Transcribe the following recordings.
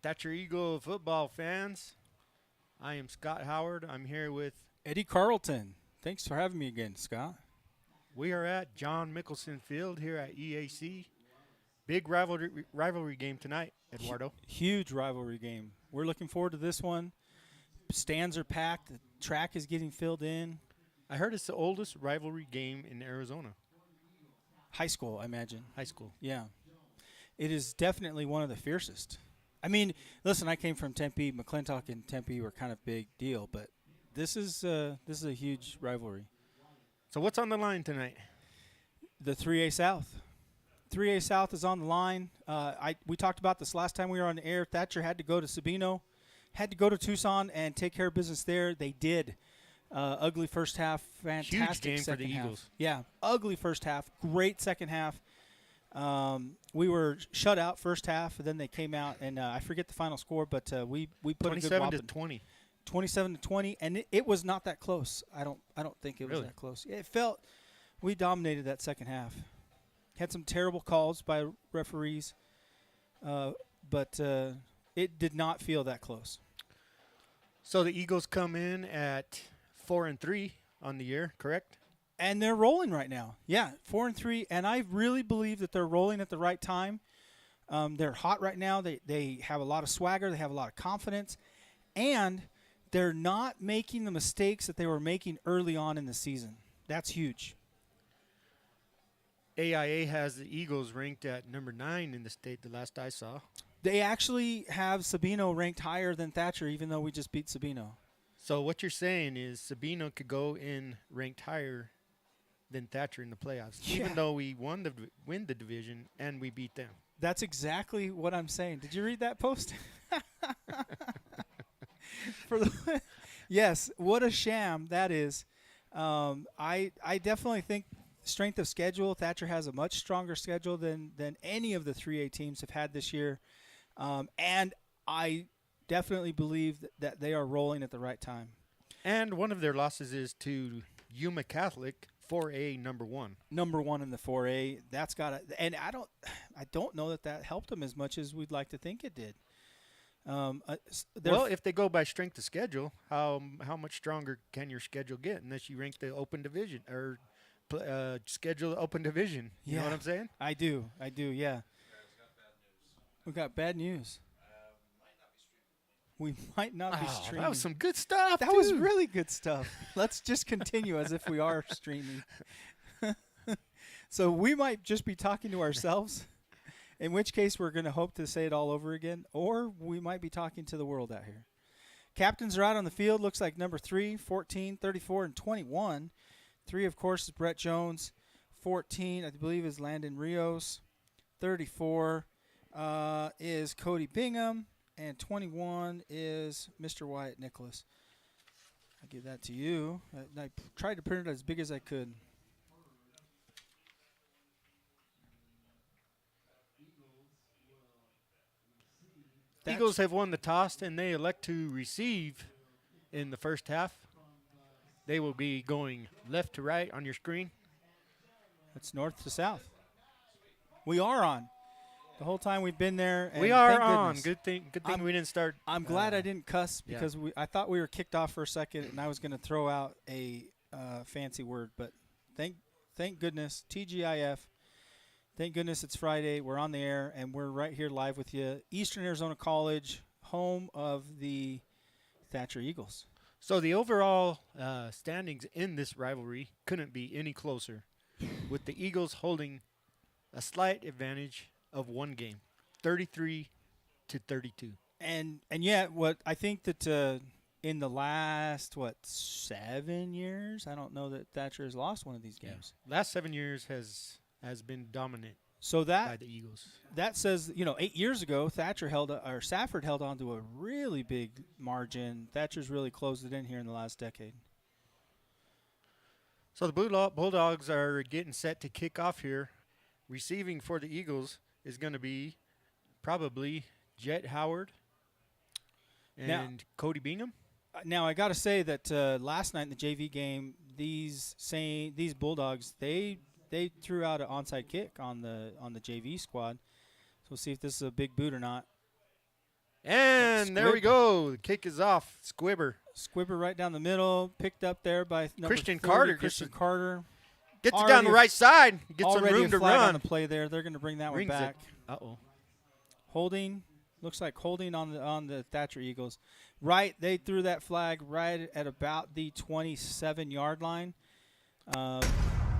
Thatcher Eagle football fans. I am Scott Howard. I'm here with. Eddy Carlton. Thanks for having me again, Scott. We are at John Mickelson Field here at EAC. Big rivalry game tonight, Eduardo. Huge rivalry game. We're looking forward to this one. Stands are packed. The track is getting filled in. I heard it's the oldest rivalry game in Arizona. High school, I imagine. High school. Yeah. It is definitely one of the fiercest. I mean, listen, I came from Tempe. McClintock and Tempe were kind of big deal, but this is a huge rivalry. So what's on the line tonight? The 3A South. 3A South is on the line. We talked about this last time we were on the air. Thatcher had to go to Sabino, had to go to Tucson and take care of business there. They did. Ugly first half, fantastic Huge game second for the half. Eagles. Yeah, ugly first half, great second half. We were shut out first half, and then they came out, and I forget the final score, but we put a good whopping. 27-20. 27-20, and it was not that close. I don't think it was that close. It felt we dominated that second half. Had some terrible calls by referees, but it did not feel that close. So the Eagles come in at 4-3 on the year, correct? And they're rolling right now. Yeah, 4-3, and I really believe that they're rolling at the right time. They're hot right now. They have a lot of swagger. They have a lot of confidence, and they're not making the mistakes that they were making early on in the season. That's huge. AIA has the Eagles ranked at number 9 in the state the last I saw. They actually have Sabino ranked higher than Thatcher, even though we just beat Sabino. So what you're saying is Sabino could go in ranked higher than Thatcher in the playoffs, even though we win the division and we beat them. That's exactly what I'm saying. Did you read that post? Yes, what a sham that is. I definitely think strength of schedule, Thatcher has a much stronger schedule than any of the 3A teams have had this year. And I definitely believe that they are rolling at the right time. And one of their losses is to Yuma Catholic, 4A number 1. Number 1 in the 4A. That's got to, and I don't know that helped them as much as we'd like to think it did. Well, if they go by strength of schedule, how much stronger can your schedule get unless you rank the open division or schedule open division? You know what I'm saying? I do. Yeah. We got bad news. We might not be streaming. That was some good stuff. That was really good stuff. Let's just continue as if we are streaming. So we might just be talking to ourselves, in which case we're going to hope to say it all over again, or we might be talking to the world out here. Captains are out on the field. Looks like number 3, 14, 34, and 21. 3, of course, is Brett Jones. 14, I believe, is Landon Rios. 34 is Cody Bingham. And 21 is Mr. Wyatt Nicholas. I'll give that to you. I tried to print it as big as I could. Eagles have won the toss, and they elect to receive in the first half. They will be going left to right on your screen. That's north to south. We are on. The whole time we've been there. And we are on. Good thing we didn't start. I'm glad I didn't cuss because I thought we were kicked off for a second, and I was going to throw out a fancy word. But thank goodness, TGIF. Thank goodness it's Friday. We're on the air, and we're right here live with you. Eastern Arizona College, home of the Thatcher Eagles. So the overall standings in this rivalry couldn't be any closer, with the Eagles holding a slight advantage of one game, 33-32. And yet, what I think that in the last 7 years, I don't know that Thatcher has lost one of these games. Yeah. Last 7 years has been dominant. So by the Eagles. That says 8 years ago, Safford held on to a really big margin. Thatcher's really closed it in here in the last decade. So the Bulldogs are getting set to kick off here. Receiving for the Eagles is going to be probably Jet Howard and Cody Bingham. Now I got to say that last night in the JV game, these Bulldogs they threw out an onside kick on the JV squad. So we'll see if this is a big boot or not. And there we go. The kick is off. Squibber right down the middle. Picked up there by number Christian 40, Carter. Christian Carter. Gets it down the right side. Gets some already room a to flag run. on the play there. They're going to bring that one back. Uh-oh. Holding. Looks like holding on the Thatcher Eagles. Right, they threw that flag right at about the 27-yard line. We're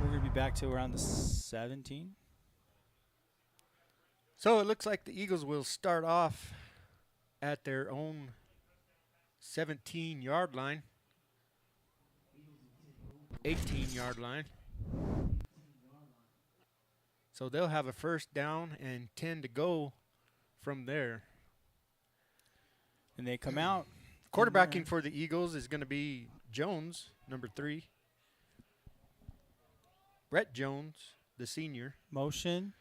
going to be back to around the 17. So it looks like the Eagles will start off at their own 17-yard line. 18-yard line. So they'll have a first down and 10 to go from there. And they come out. Quarterbacking for the Eagles is going to be Jones, number 3. Brett Jones, the senior. Motion.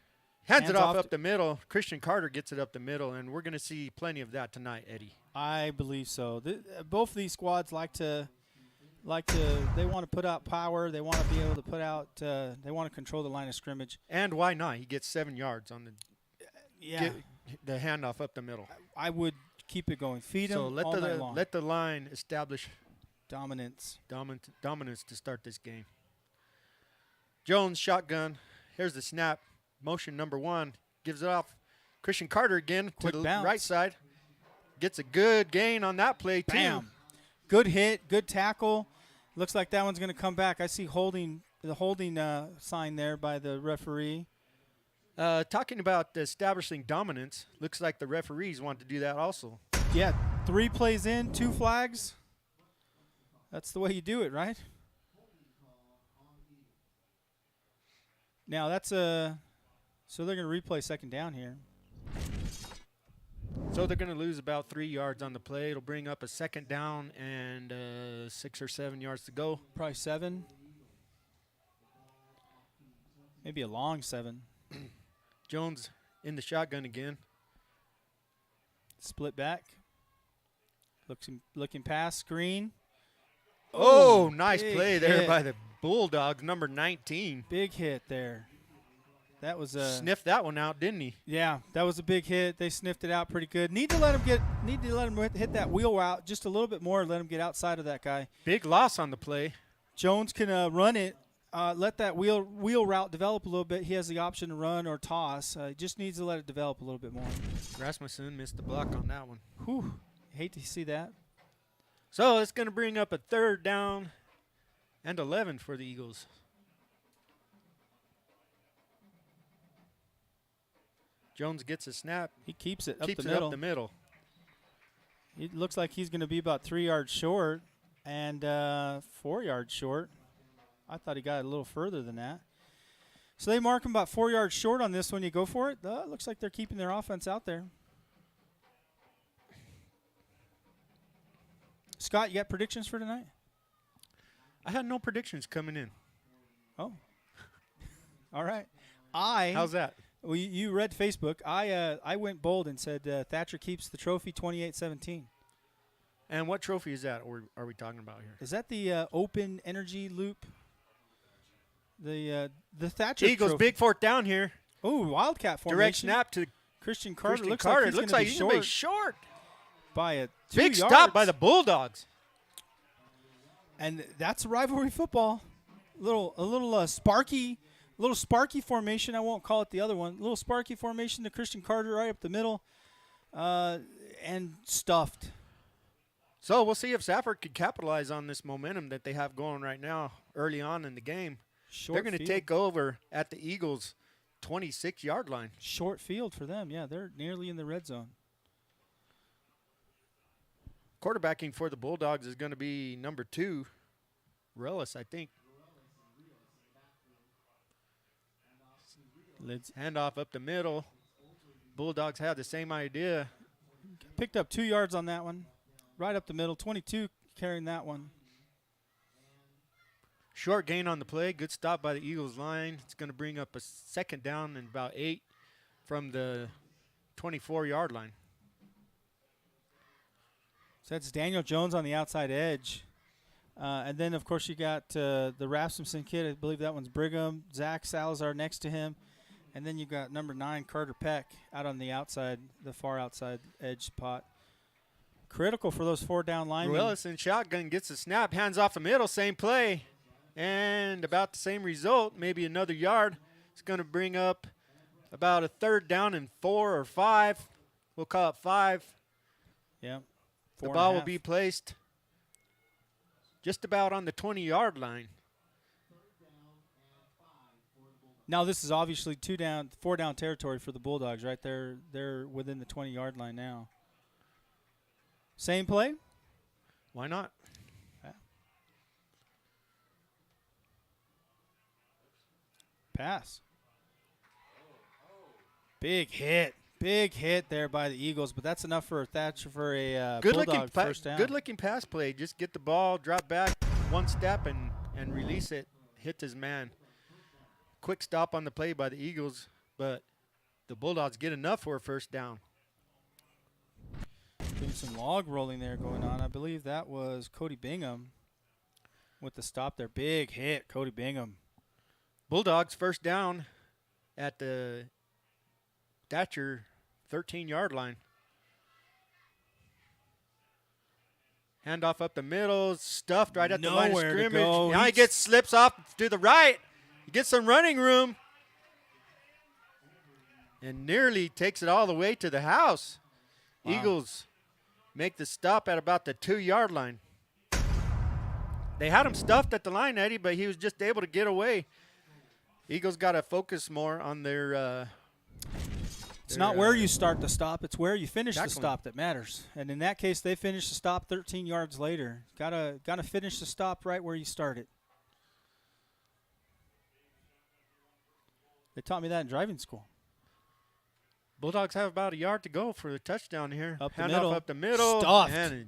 Hands it off up the middle. Christian Carter gets it up the middle, and we're going to see plenty of that tonight, Eddie. I believe so. Both of these squads like to. They want to put out power. They want to be able to put out. They want to control the line of scrimmage. And why not? He gets 7 yards on the handoff up the middle. I would keep it going. Feed him all night long. Let the line establish dominance to start this game. Jones shotgun. Here's the snap. Motion number 1. Gives it off. Christian Carter again to the right side. Gets a good gain on that play too. Bam. Good hit. Good tackle. Looks like that one's going to come back. I see the holding sign there by the referee. Talking about establishing dominance, looks like the referees want to do that also. Yeah, 3 plays in, 2 flags. That's the way you do it, right? Now that's so they're going to replay second down here. So they're going to lose about 3 yards on the play. It'll bring up a second down and 6 or 7 yards to go. Probably 7. Maybe a long 7. Jones in the shotgun again. Split back. Looking past screen. Oh, nice play there by the Bulldogs, number 19. Big hit there. That was sniffed that one out, didn't he? Yeah, that was a big hit. They sniffed it out pretty good. Need to let him hit that wheel route just a little bit more. Let him get outside of that guy. Big loss on the play. Jones can run it. Let that wheel route develop a little bit. He has the option to run or toss. Just needs to let it develop a little bit more. Rasmussen missed the block on that one. Whew. Hate to see that. So it's going to bring up a third down and 11 for the Eagles. Jones gets a snap. He keeps it up the middle. It looks like he's going to be about 3 yards short and 4 yards short. I thought he got a little further than that. So they mark him about 4 yards short on this one. You go for it. Looks like they're keeping their offense out there. Scott, you got predictions for tonight? I had no predictions coming in. Oh. All right. How's that? Well, you read Facebook. I went bold and said Thatcher keeps the trophy 28-17. And what trophy is that are we talking about here? Is that the open energy loop? The Thatcher Eagles trophy. big fourth down here. Oh, Wildcat formation. Direct snap to Christian Carter. Looks like he's going to be short. By a 2 big yards. stop by the Bulldogs. And that's rivalry football. A little sparky formation. I won't call it the other one. A little sparky formation to Christian Carter right up the middle, and stuffed. So we'll see if Safford can capitalize on this momentum that they have going right now early on in the game. They're going to take over at the Eagles' 26-yard line. Short field for them. Yeah, they're nearly in the red zone. Quarterbacking for the Bulldogs is going to be number 2, Rellis, I think. Handoff up the middle. Bulldogs had the same idea. Picked up 2 yards on that one. Right up the middle. 22 carrying that one. Short gain on the play. Good stop by the Eagles line. It's going to bring up a second down and about 8 from the 24-yard line. So that's Daniel Jones on the outside edge. And then, of course, you got the Rasmussen kid. I believe that one's Brigham. Zach Salazar next to him. And then you got number 9, Carter Peck, out on the outside, the far outside edge spot. Critical for those 4 down linemen. Ruelas in shotgun gets the snap, hands off the middle, same play. And about the same result, maybe another yard. It's going to bring up about a 3rd down and 4 or 5. We'll call it 5. Yeah. The ball will be placed just about on the 20-yard line. Now this is obviously 4 down territory for the Bulldogs, right? They're within the 20-yard line now. Same play? Why not? Yeah. Pass. Big hit there by the Eagles, but that's enough for Thatcher for a Bulldog first down. Good-looking pass play. Just get the ball, drop back 1 step, and release it. Hit his man. Quick stop on the play by the Eagles, but the Bulldogs get enough for a first down. Getting some log rolling there going on. I believe that was Cody Bingham with the stop there. Big hit, Cody Bingham. Bulldogs first down at the Thatcher 13-yard line. Handoff up the middle, stuffed right at the line of scrimmage. Now he slips off to the right. He gets some running room and nearly takes it all the way to the house. Wow. Eagles make the stop at about the 2-yard line. They had him stuffed at the line, Eddie, but he was just able to get away. Eagles got to focus more on their it's not where you start the stop, it's where you finish the stop that matters. And in that case, they finished the stop 13 yards later. Gotta finish the stop right where you started. They taught me that in driving school. Bulldogs have about a yard to go for the touchdown here. Handoff up the middle. Stuffed. And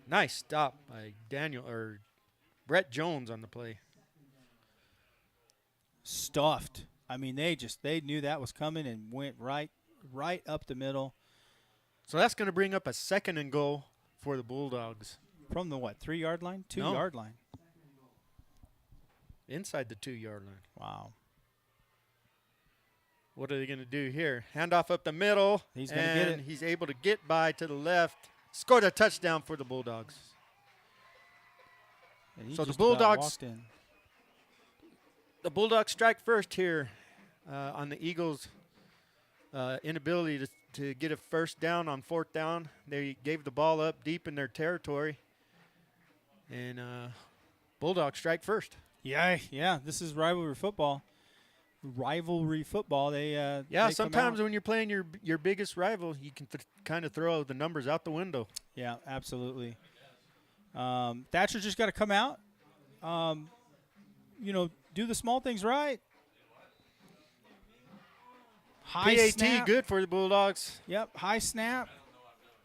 nice stop by Brett Jones on the play. Stuffed. I mean, they knew that was coming and went right up the middle. So that's going to bring up a 2nd and goal for the Bulldogs. From the 3-yard line? 2-yard line. Inside the 2-yard line. Wow. What are they going to do here? Handoff up the middle. He's going to get it. He's able to get by to the left. Scored a touchdown for the Bulldogs. So the Bulldogs strike first here on the Eagles' inability to get a first down on 4th down. They gave the ball up deep in their territory. And Bulldogs strike first. Yeah. This is rivalry football. They sometimes when you're playing your biggest rival, you can kind of throw the numbers out the window. Yeah, absolutely. Thatcher just got to come out. Do the small things right. High PAT snap. Good for the Bulldogs. Yep, high snap.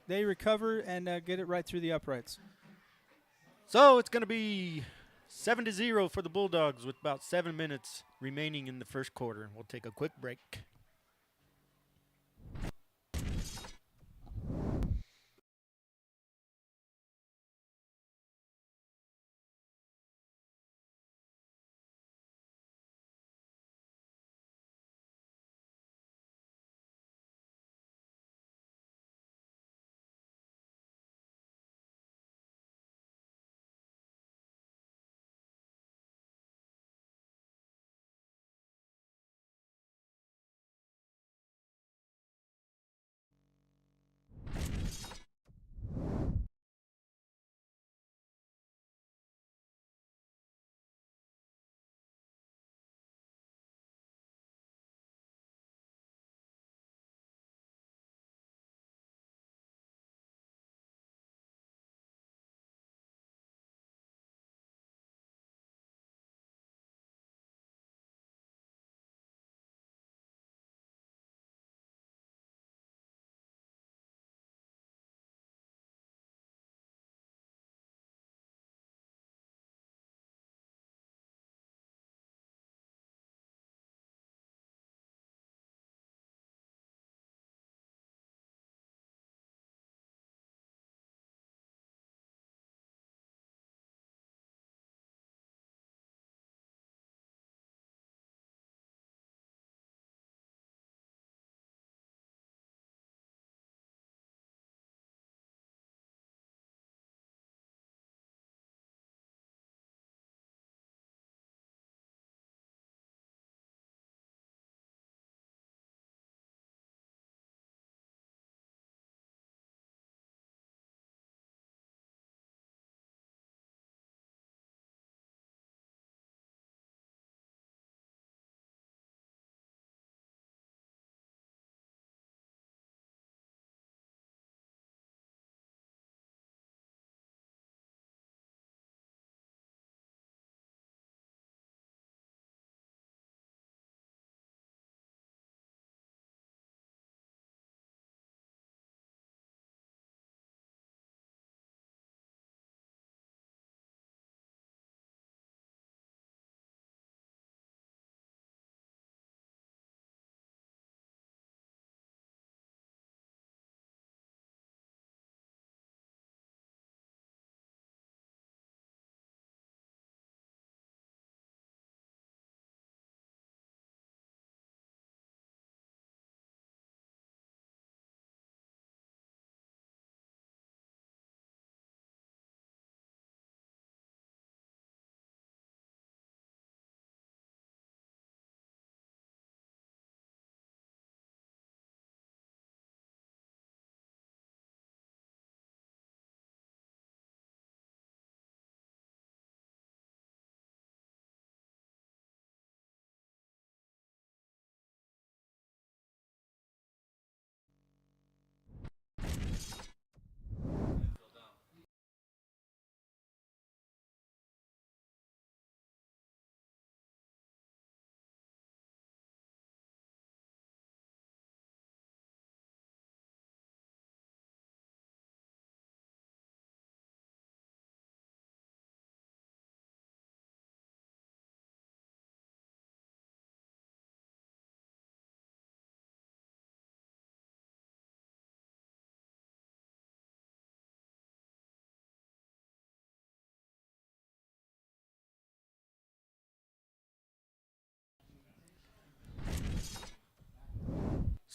They recover and get it right through the uprights. So it's going to be 7-0 for the Bulldogs with about 7 minutes remaining in the first quarter. We'll take a quick break.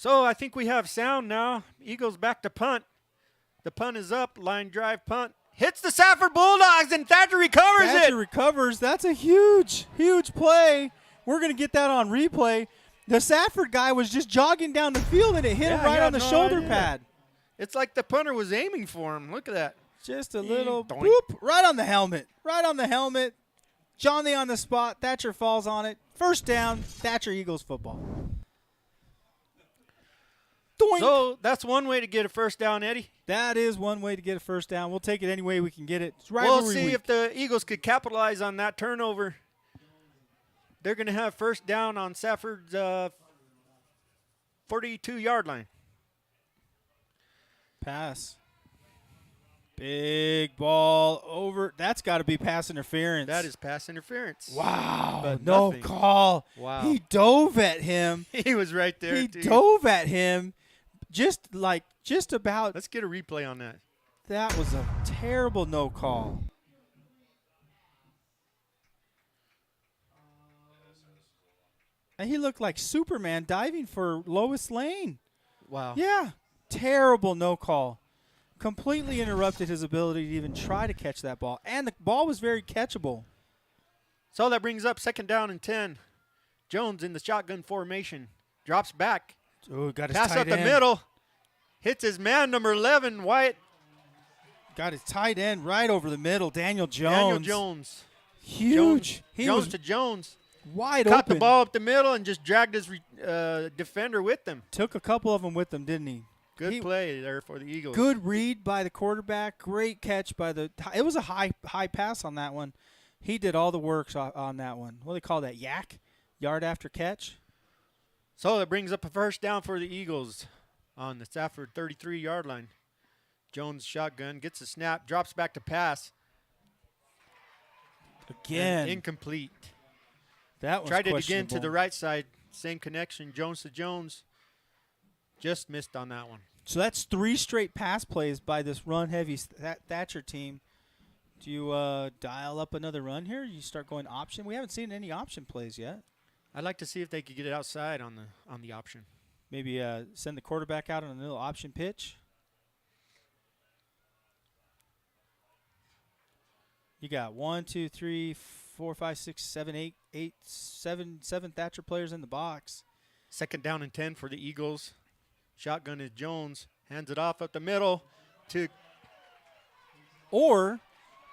So I think we have sound now. Eagles back to punt. The punt is up. Line drive punt. Hits the Safford Bulldogs, and Thatcher recovers it. Thatcher recovers. That's a huge, huge play. We're going to get that on replay. The Safford guy was just jogging down the field, and it hit him right on the shoulder pad. It's like the punter was aiming for him. Look at that. Just a little boop right on the helmet. Right on the helmet. Johnny on the spot. Thatcher falls on it. First down. Thatcher Eagles football. Doink. So that's one way to get a first down, Eddie. That is one way to get a first down. We'll take it any way we can get it. It's we'll see if the Eagles could capitalize on that turnover. They're going to have first down on Safford's 42-yard line. Pass. Big ball over. That's got to be pass interference. That is pass interference. Wow. But no nothing. call. Wow. He dove at him. He was right there, He too. dove at him just about. Let's get a replay on that. That was a terrible no call. And he looked like Superman diving for Lois Lane. Wow. Yeah. Terrible no call. Completely interrupted his ability to even try to catch that ball. And the ball was very catchable. So that brings up second down and 10. Jones in the shotgun formation. Drops back. Oh, got his Pass tight up the end. middle. Hits his man, number 11, Wyatt. Got his tight end right over the middle. Daniel Jones. Daniel Jones. Huge. He Jones was to Jones. wide Caught open. the ball up the middle and just dragged his defender with him. Took a couple of them with him, didn't he? Good play there for the Eagles. Good read by the quarterback. Great catch by the – it was a high pass on that one. He did all the work on that one. What do they call that, yak? Yard after catch? So that brings up a first down for the Eagles on the Safford 33-yard line. Jones shotgun, gets a snap, drops back to pass. Again. And incomplete. That was Tried it again to questionable. the right side. Same connection, Jones to Jones. Just missed on that one. So that's 3 straight pass plays by this run-heavy Thatcher team. Do you dial up another run here? You start going option? We haven't seen any option plays yet. I'd like to see if they could get it outside on the option. Maybe send the quarterback out on a little option pitch. You got 1, 2, 3, 4, 5, 6, 7, 8, 7 Thatcher players in the box. Second down and 10 for the Eagles. Shotgun is Jones. Hands it off up the middle to Or,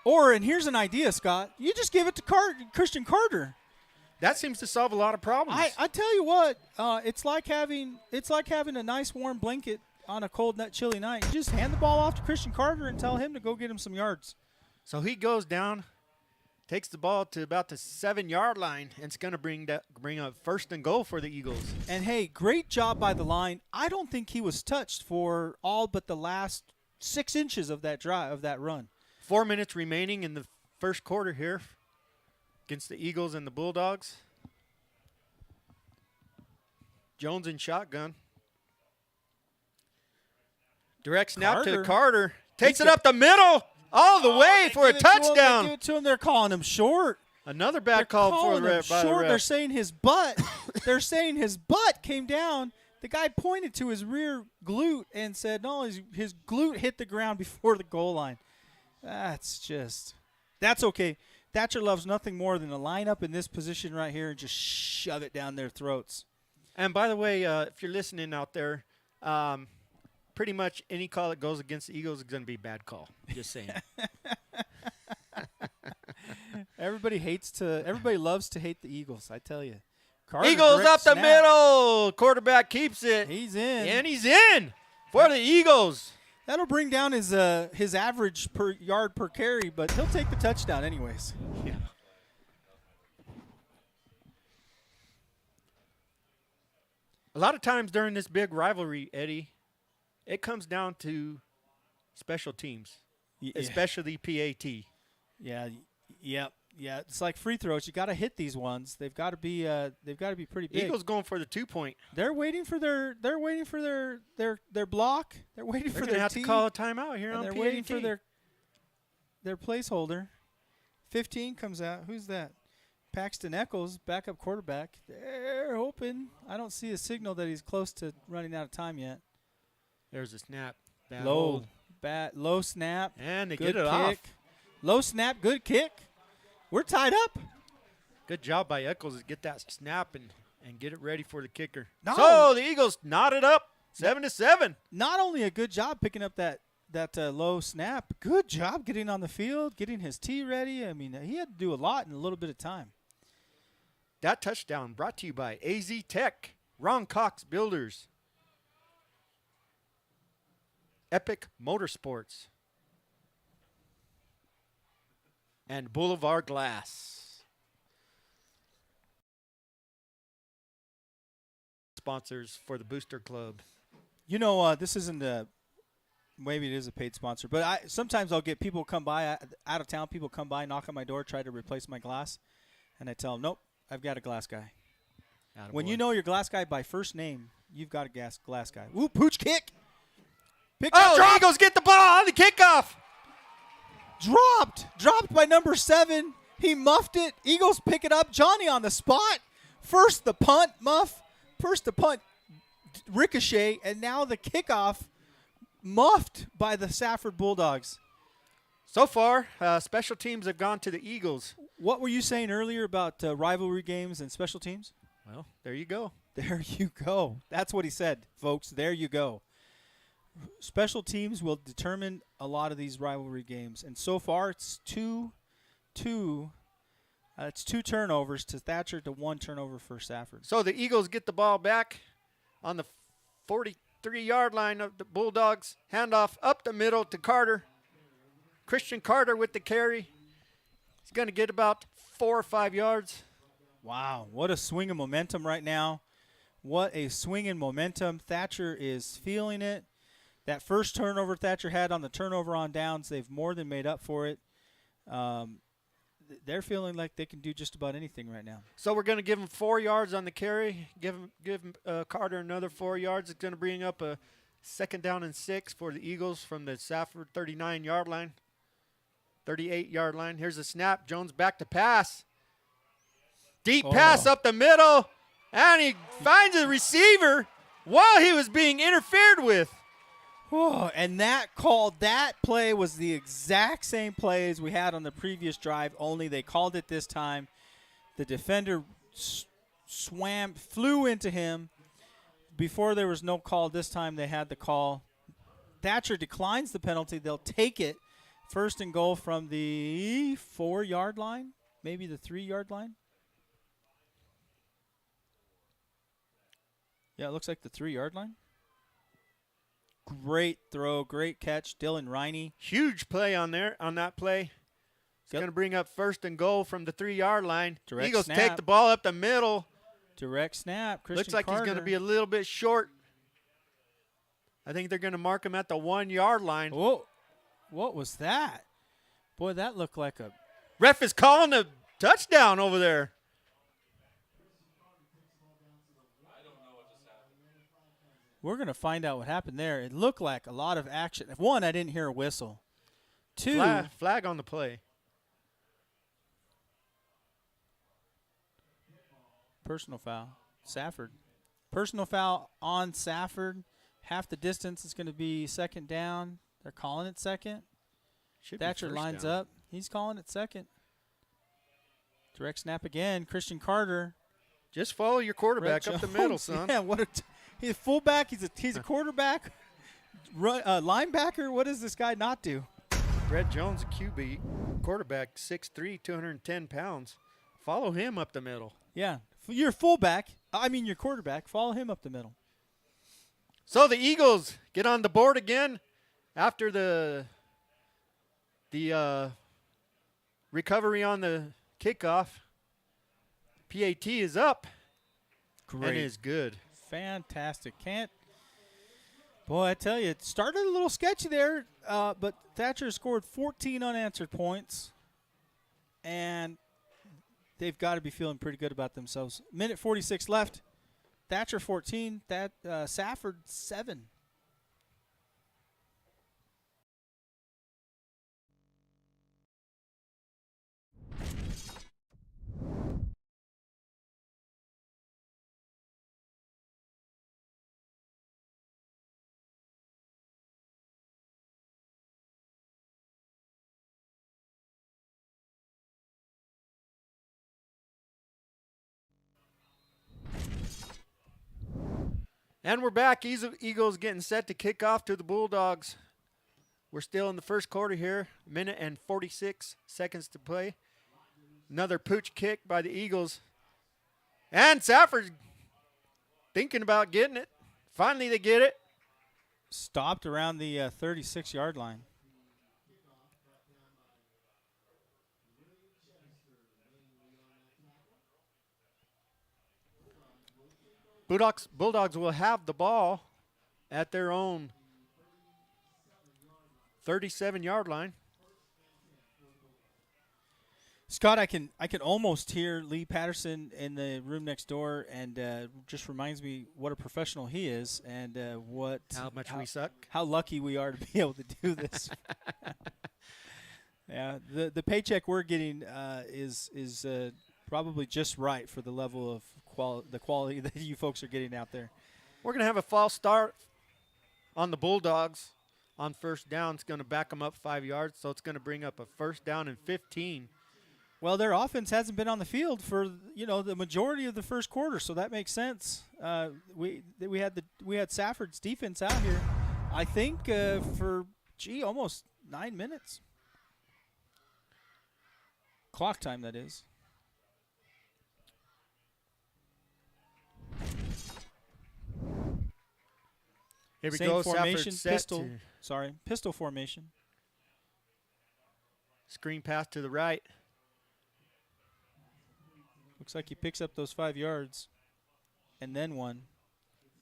and here's an idea, Scott. You just give it to Christian Carter. that seems to solve a lot of problems. I tell you what, it's like having a nice warm blanket on a cold, chilly night. You just hand the ball off to Christian Carter and tell him to go get him some yards. So he goes down, takes the ball to about the 7-yard line, and it's going to bring up first and goal for the Eagles. And hey, great job by the line. I don't think he was touched for all but the last 6 inches of that run. 4 minutes remaining in the first quarter here against the Eagles and the Bulldogs. Jones in shotgun. Direct snap to Carter. Takes it up the middle all the way for a touchdown. They give it to him. They're calling him short. Another bad call by the ref. They're saying his butt. They're saying his butt came down. The guy pointed to his rear glute and said, no, his glute hit the ground before the goal line. That's okay. Thatcher loves nothing more than to line up in this position right here and just shove it down their throats. And by the way, if you're listening out there, pretty much any call that goes against the Eagles is going to be a bad call. Just saying. Everybody loves to hate the Eagles, I tell you. Carter, Eagles up the middle. Quarterback keeps it. He's in. And he's in for the Eagles. That'll bring down his average per yard per carry, but he'll take the touchdown anyways. Yeah. A lot of times during this big rivalry, Eddie, it comes down to special teams, especially PAT. Yeah. It's like free throws. You got to hit these ones. They've got to be pretty big. Eagles going for the 2-point. They're waiting for their block. They're waiting for their They're going to have to call a timeout here on they're PAT. waiting for their placeholder. 15 comes out. Who's that? Paxton Eccles, backup quarterback. They're hoping. I don't see a signal that he's close to running out of time yet. There's a snap. Low snap. And they good get it kick. off. Low snap, good kick. We're tied up. Good job by Eccles to get that snap and get it ready for the kicker. No. So the Eagles knotted up 7-7. Not only a good job picking up that low snap, good job getting on the field, getting his tee ready. I mean, he had to do a lot in a little bit of time. That touchdown brought to you by AZ Tech, Ron Cox Builders, Epic Motorsports, and Boulevard Glass. Sponsors for the Booster Club. You know, this isn't maybe it is a paid sponsor, but sometimes I'll get people come by, out of town people come by, knock on my door, try to replace my glass, and I tell them, nope, I've got a glass guy. Attaboy. When you know your glass guy by first name, you've got a glass guy. Ooh, pooch kick. The Eagles get the ball on the kickoff. Dropped by number 7. He muffed it. Eagles pick it up. Johnny on the spot. First the punt, ricochet, and now the kickoff muffed by the Safford Bulldogs. So far, special teams have gone to the Eagles. What were you saying earlier about rivalry games and special teams? Well, there you go. There you go. That's what he said, folks. There you go. Special teams will determine a lot of these rivalry games, and so far it's two turnovers to Thatcher to 1 turnover for Safford. So the Eagles get the ball back on the 43-yard line of the Bulldogs. Handoff up the middle to Carter. Christian Carter with the carry. He's going to get about 4 or 5 yards. Wow, what a swing of momentum right now. What a swing in momentum. Thatcher is feeling it. That first turnover Thatcher had on the turnover on downs, they've more than made up for it. They're feeling like they can do just about anything right now. So we're going to give him 4 yards on the carry. Give Carter another 4 yards. It's going to bring up a 2nd down and 6 for the Eagles from the Safford 39-yard line, 38-yard line. Here's a snap. Jones back to pass. Deep pass up the middle, and he finds a receiver while he was being interfered with. Oh, and that play was the exact same play as we had on the previous drive, only they called it this time. The defender flew into him. Before there was no call. This time they had the call. Thatcher declines the penalty. They'll take it. 1st and goal from the 4-yard line, maybe the 3-yard line. Yeah, it looks like the 3-yard line. Great throw, great catch, Dylan Riney. Huge play on that play. It's going to bring up 1st and goal from the 3-yard line. Direct Eagles snap. take the ball up the middle. Direct snap. Christian Looks like Carter. he's going to be a little bit short. I think they're going to mark him at the 1-yard line. Whoa. What was that? Boy, that looked like a... Ref is calling a touchdown over there. We're going to find out what happened there. It looked like a lot of action. 1, I didn't hear a whistle. 2, flag on the play. Personal foul. Safford. Personal foul on Safford. Half the distance is going to be 2nd down. They're calling it 2nd. Thatcher lines down. up. He's calling it 2nd. Direct snap again. Christian Carter. Just follow your quarterback up the middle, son. Yeah, he's a fullback. He's a quarterback. Linebacker. What does this guy not do? Brett Jones, a QB, quarterback, 6'3", 210 pounds. Follow him up the middle. Yeah, your quarterback. Follow him up the middle. So the Eagles get on the board again after the recovery on the kickoff. PAT is up. Great. And is good. Fantastic. Boy, I tell you, it started a little sketchy there, but Thatcher scored 14 unanswered points, and they've got to be feeling pretty good about themselves. Minute 46 left. Thatcher 14, Safford 7. And we're back. Eagles getting set to kick off to the Bulldogs. We're still in the first quarter here. Minute and 46 seconds to play. Another pooch kick by the Eagles. And Safford thinking about getting it. Finally they get it. Stopped around the 36-yard line. Bulldogs will have the ball at their own 37-yard line. Scott, I can almost hear Lee Patterson in the room next door, and just reminds me what a professional he is, and how much we suck. How lucky we are to be able to do this. Yeah, the paycheck we're getting is probably just right for the level of quality that you folks are getting out there. We're going to have a false start on the Bulldogs on first down. It's going to back them up 5 yards, so it's going to bring up a first down and 15. Well, their offense hasn't been on the field for the majority of the first quarter, so that makes sense. We had Safford's defense out here, I think, for almost 9 minutes. Clock time, that is. Here we Same go. formation, Safford pistol formation. Screen pass to the right. Looks like he picks up those 5 yards, and then one.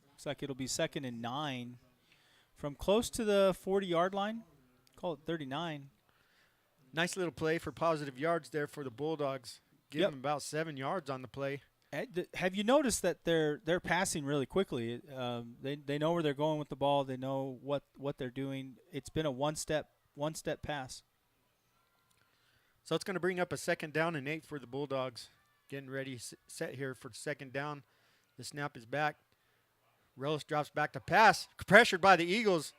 Looks like it'll be 2nd and 9 from close to the 40-yard line. Call it 39. Nice little play for positive yards there for the Bulldogs. Give them about 7 yards on the play. Have you noticed that they're passing really quickly? They know where they're going with the ball. They know what they're doing. It's been a one-step pass. So it's going to bring up a 2nd down and 8 for the Bulldogs. Getting ready, set here for 2nd down. The snap is back. Rose drops back to pass. Pressured by the Eagles.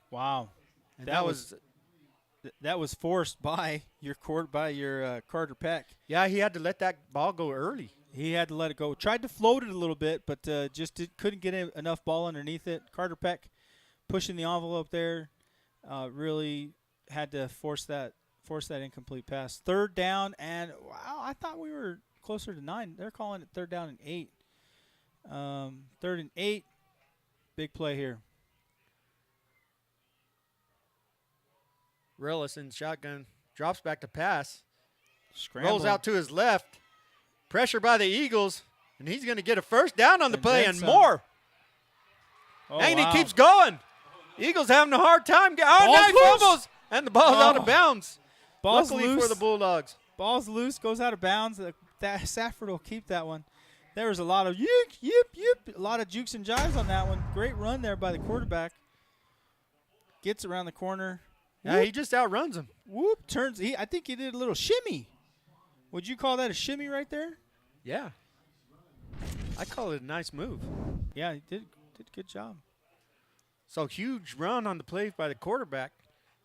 Wow. And that was forced by your Carter Peck. Yeah, he had to let that ball go early. He had to let it go. Tried to float it a little bit, but couldn't get enough ball underneath it. Carter Peck pushing the envelope there. Really had to force that incomplete pass. 3rd down, and wow, I thought we were closer to 9. They're calling it 3rd down and 8. 3rd and 8. Big play here. Relis in shotgun. Drops back to pass. Scrambling. Rolls out to his left. Pressure by the Eagles. And he's going to get a first down on the play and more. Oh, and wow. he keeps going. Eagles having a hard time. Nice fumbles. And the ball's out of bounds. Ball's Luckily loose for the Bulldogs. Ball's loose, goes out of bounds. Safford will keep that one. There was a lot of a lot of jukes and jives on that one. Great run there by the quarterback. Gets around the corner. Yeah, he just outruns him. Whoop, turns. I think he did a little shimmy. Would you call that a shimmy right there? Yeah. I call it a nice move. Yeah, he did a good job. So huge run on the play by the quarterback.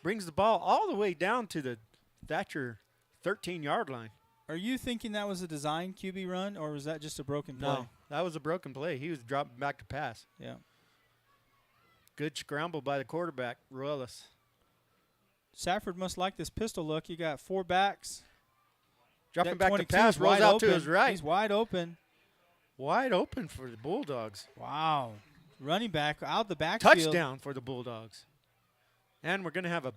Brings the ball all the way down to the Thatcher 13-yard line. Are you thinking that was a design QB run, or was that just a broken play? No, that was a broken play. He was dropping back to pass. Yeah. Good scramble by the quarterback, Ruelas. Safford must like this pistol look. You got 4 backs. Dropping back to pass, rolls out to his right. He's wide open. Wide open for the Bulldogs. Wow. Running back out the backfield. Touchdown for the Bulldogs. And we're going to have a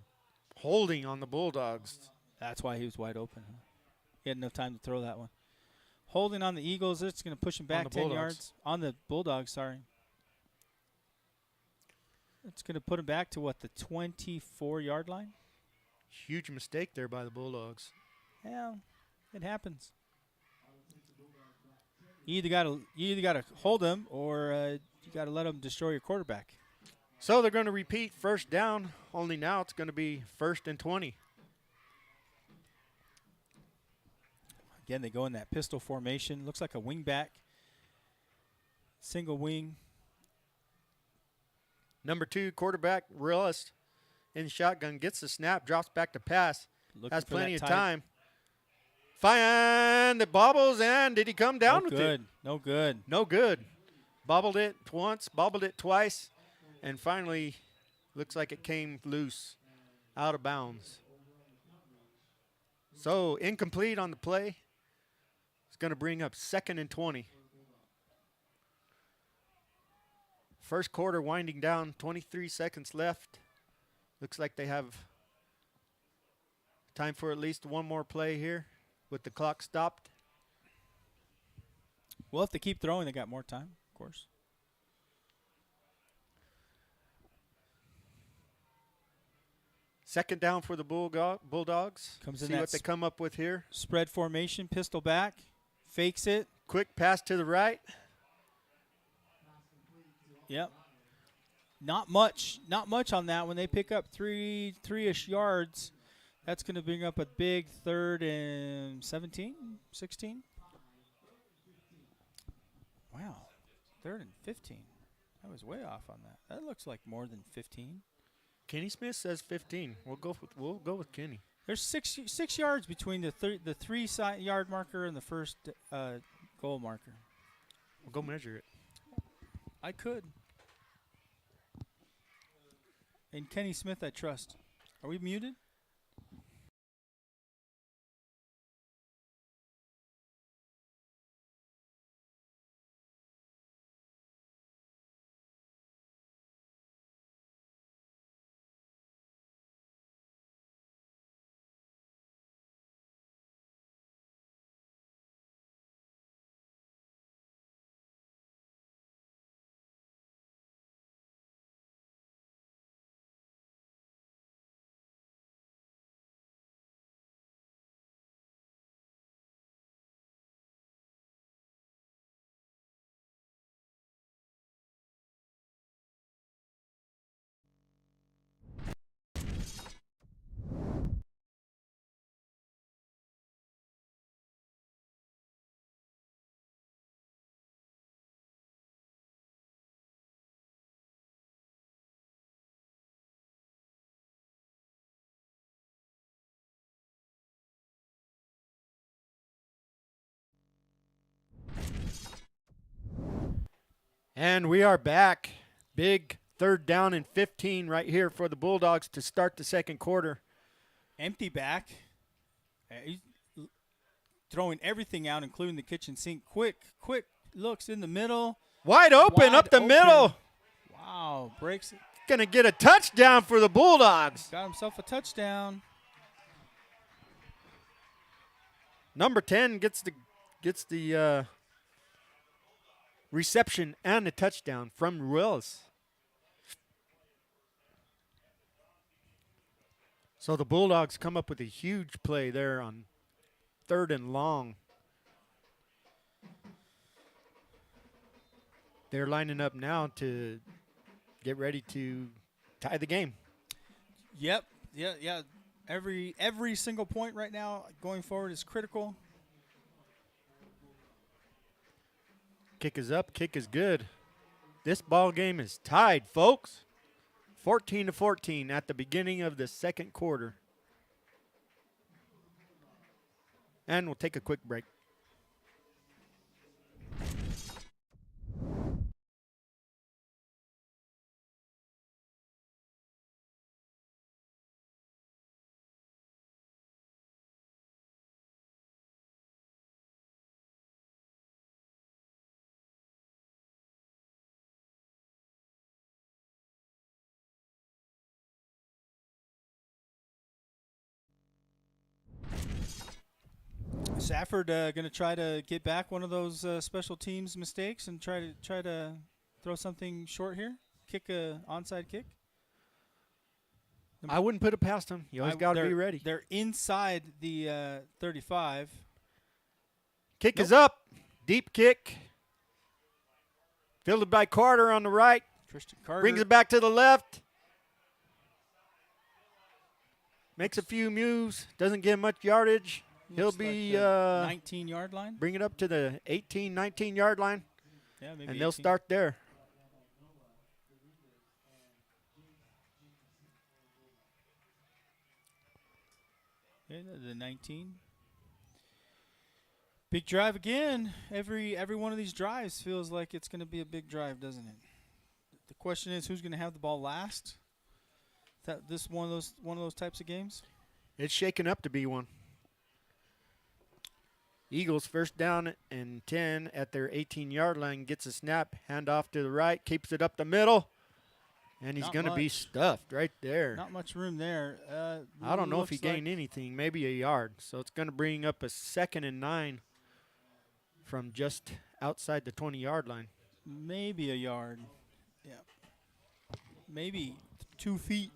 holding on the Bulldogs. That's why he was wide open. Huh? He had enough time to throw that one. Holding on the Eagles. It's going to push him back 10 yards. On the Bulldogs, sorry. It's going to put him back to, the 24-yard line? Huge mistake there by the Bulldogs. Yeah, it happens. You either got to hold him or you got to let him destroy your quarterback. So they're going to repeat first down, only now it's going to be 1st and 20. Again, they go in that pistol formation. Looks like a wing back. Single wing. Number 2 quarterback, Ruelas, in shotgun, gets the snap, drops back to pass. Has plenty of time. Find the bobbles, and did he come down with it? No good. No good. bobbled it once, bobbled it twice, and finally looks like it came loose, out of bounds. So incomplete on the play. It's going to bring up 2nd and 20. First quarter winding down, 23 seconds left. Looks like they have time for at least one more play here with the clock stopped. Well, if they keep throwing, they got more time, of course. Second down for the Bulldogs. Comes in See what they come up with here. Spread formation, pistol back, fakes it. Quick pass to the right. Yep. Not much on that. When they pick up three-ish yards, that's going to bring up a big 3rd and 17, 16. Wow, 3rd and 15. I was way off on that. That looks like more than 15. Kenny Smith says 15. We'll go with Kenny. There's 6 yards between the 3-yard marker and the first goal marker. We'll go measure it. I could. And Kenny Smith, I trust. Are we muted? And we are back. Big 3rd down and 15 right here for the Bulldogs to start the second quarter. Empty back. He's throwing everything out, including the kitchen sink. Quick looks in the middle. Wide open, up the middle. Wow, breaks it. Going to get a touchdown for the Bulldogs. Got himself a touchdown. Number 10 gets the reception and a touchdown from Ruelas. So the Bulldogs come up with a huge play there on 3rd and long. They're lining up now to get ready to tie the game. Yep. Yeah. Every single point right now going forward is critical. Kick is up, kick is good. This ball game is tied, folks. 14-14 at the beginning of the second quarter. And we'll take a quick break. Safford going to try to get back one of those special teams mistakes and try to throw something short here. Kick a onside kick. I wouldn't put it past them. You always got to be ready. They're inside the 35. Kick is up. Deep kick. Fielded by Carter on the right. Christian Carter brings it back to the left. Makes a few moves. Doesn't get much yardage. He'll be 19-yard line. Bring it up to the 18, 19-yard line. Yeah, maybe. And they'll 18. start there. Yeah, the 19. Big drive again. Every one of these drives feels like it's going to be a big drive, doesn't it? The question is, who's going to have the ball last? This one of those types of games? It's shaking up to be one. Eagles first down and 10 at their 18-yard line. Gets a snap, hand off to the right, keeps it up the middle, and he's going to be stuffed right there. Not much room there. I don't know if he gained anything, maybe a yard. So it's going to bring up a 2nd and 9 from just outside the 20-yard line. Maybe a yard. Yeah. Maybe 2 feet.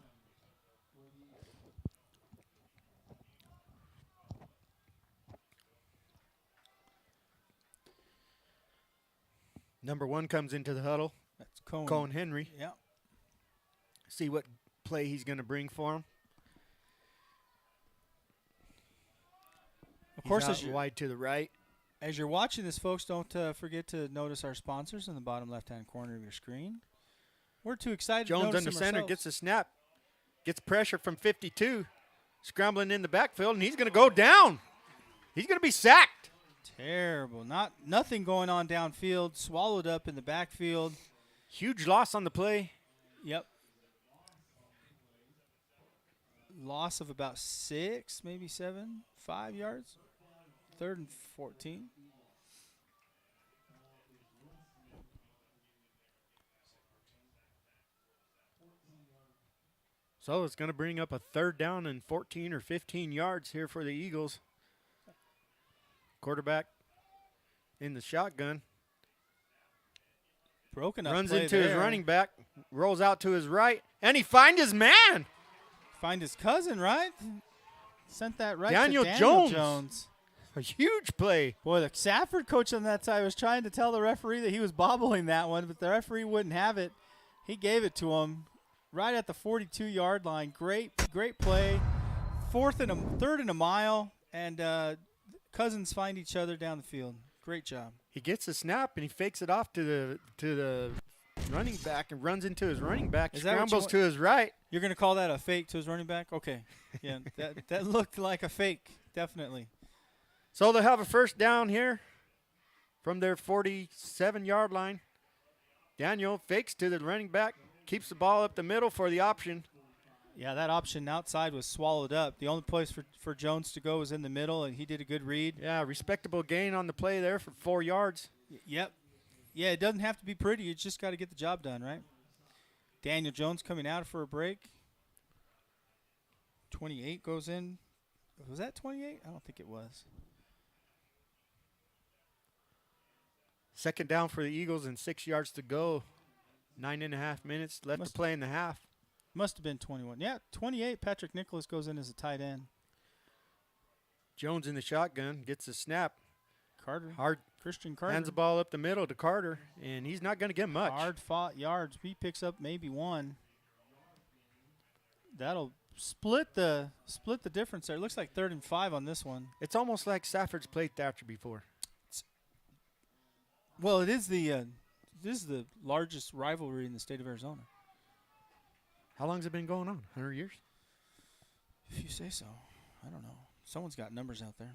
Number 1 comes into the huddle. That's Cone. Cone Henry. Yeah. See what play he's going to bring for him. Of course, he's out wide to the right. As you're watching this, folks, don't forget to notice our sponsors in the bottom left-hand corner of your screen. We're too excited to notice them Jones under center ourselves. gets a snap. Gets pressure from 52. Scrambling in the backfield, and he's going to go down. He's going to be sacked. Terrible. Nothing going on downfield. Swallowed up in the backfield. Huge loss on the play. Yep. Loss of about 6, maybe 7, 5 yards. 3rd and 14. So it's going to bring up a 3rd down and 14 or 15 yards here for the Eagles. Quarterback in the shotgun. Broken up. Runs play into there. his running back. Rolls out to his right. And he finds his man. Find his cousin, right? Sent that right Daniel to Daniel Jones. Jones. A huge play. Boy, the Safford coach on that side was trying to tell the referee that he was bobbling that one, but the referee wouldn't have it. He gave it to him right at the 42-yard line. Great play. 3rd and a mile, and cousins find each other down the field. Great job. He gets a snap and he fakes it off to the running back and runs into his running back. Scrambles to his right. You're going to call that a fake to his running back? Okay. Yeah, that looked like a fake, definitely. So they'll have a 1st down here from their 47-yard line. Daniel fakes to the running back, keeps the ball up the middle for the option. Yeah, that option outside was swallowed up. The only place for Jones to go was in the middle, and he did a good read. Yeah, respectable gain on the play there for 4 yards. Yep. Yeah, it doesn't have to be pretty. You just got to get the job done, right? Daniel Jones coming out for a break. 28 goes in. Was that 28? I don't think it was. 2nd down for the Eagles and 6 yards to go. 9.5 minutes left to play in the half. Must have been 21. Yeah, 28. Patrick Nicholas goes in as a tight end. Jones in the shotgun, gets a snap. Christian Carter. Hands the ball up the middle to Carter, and he's not going to get much. Hard-fought yards. He picks up maybe 1. That'll split the difference there. It looks like 3rd and 5 on this one. It's almost like Safford's played Thatcher before. Well, it is this is the largest rivalry in the state of Arizona. How long's it been going on? 100 years? If you say so. I don't know. Someone's got numbers out there.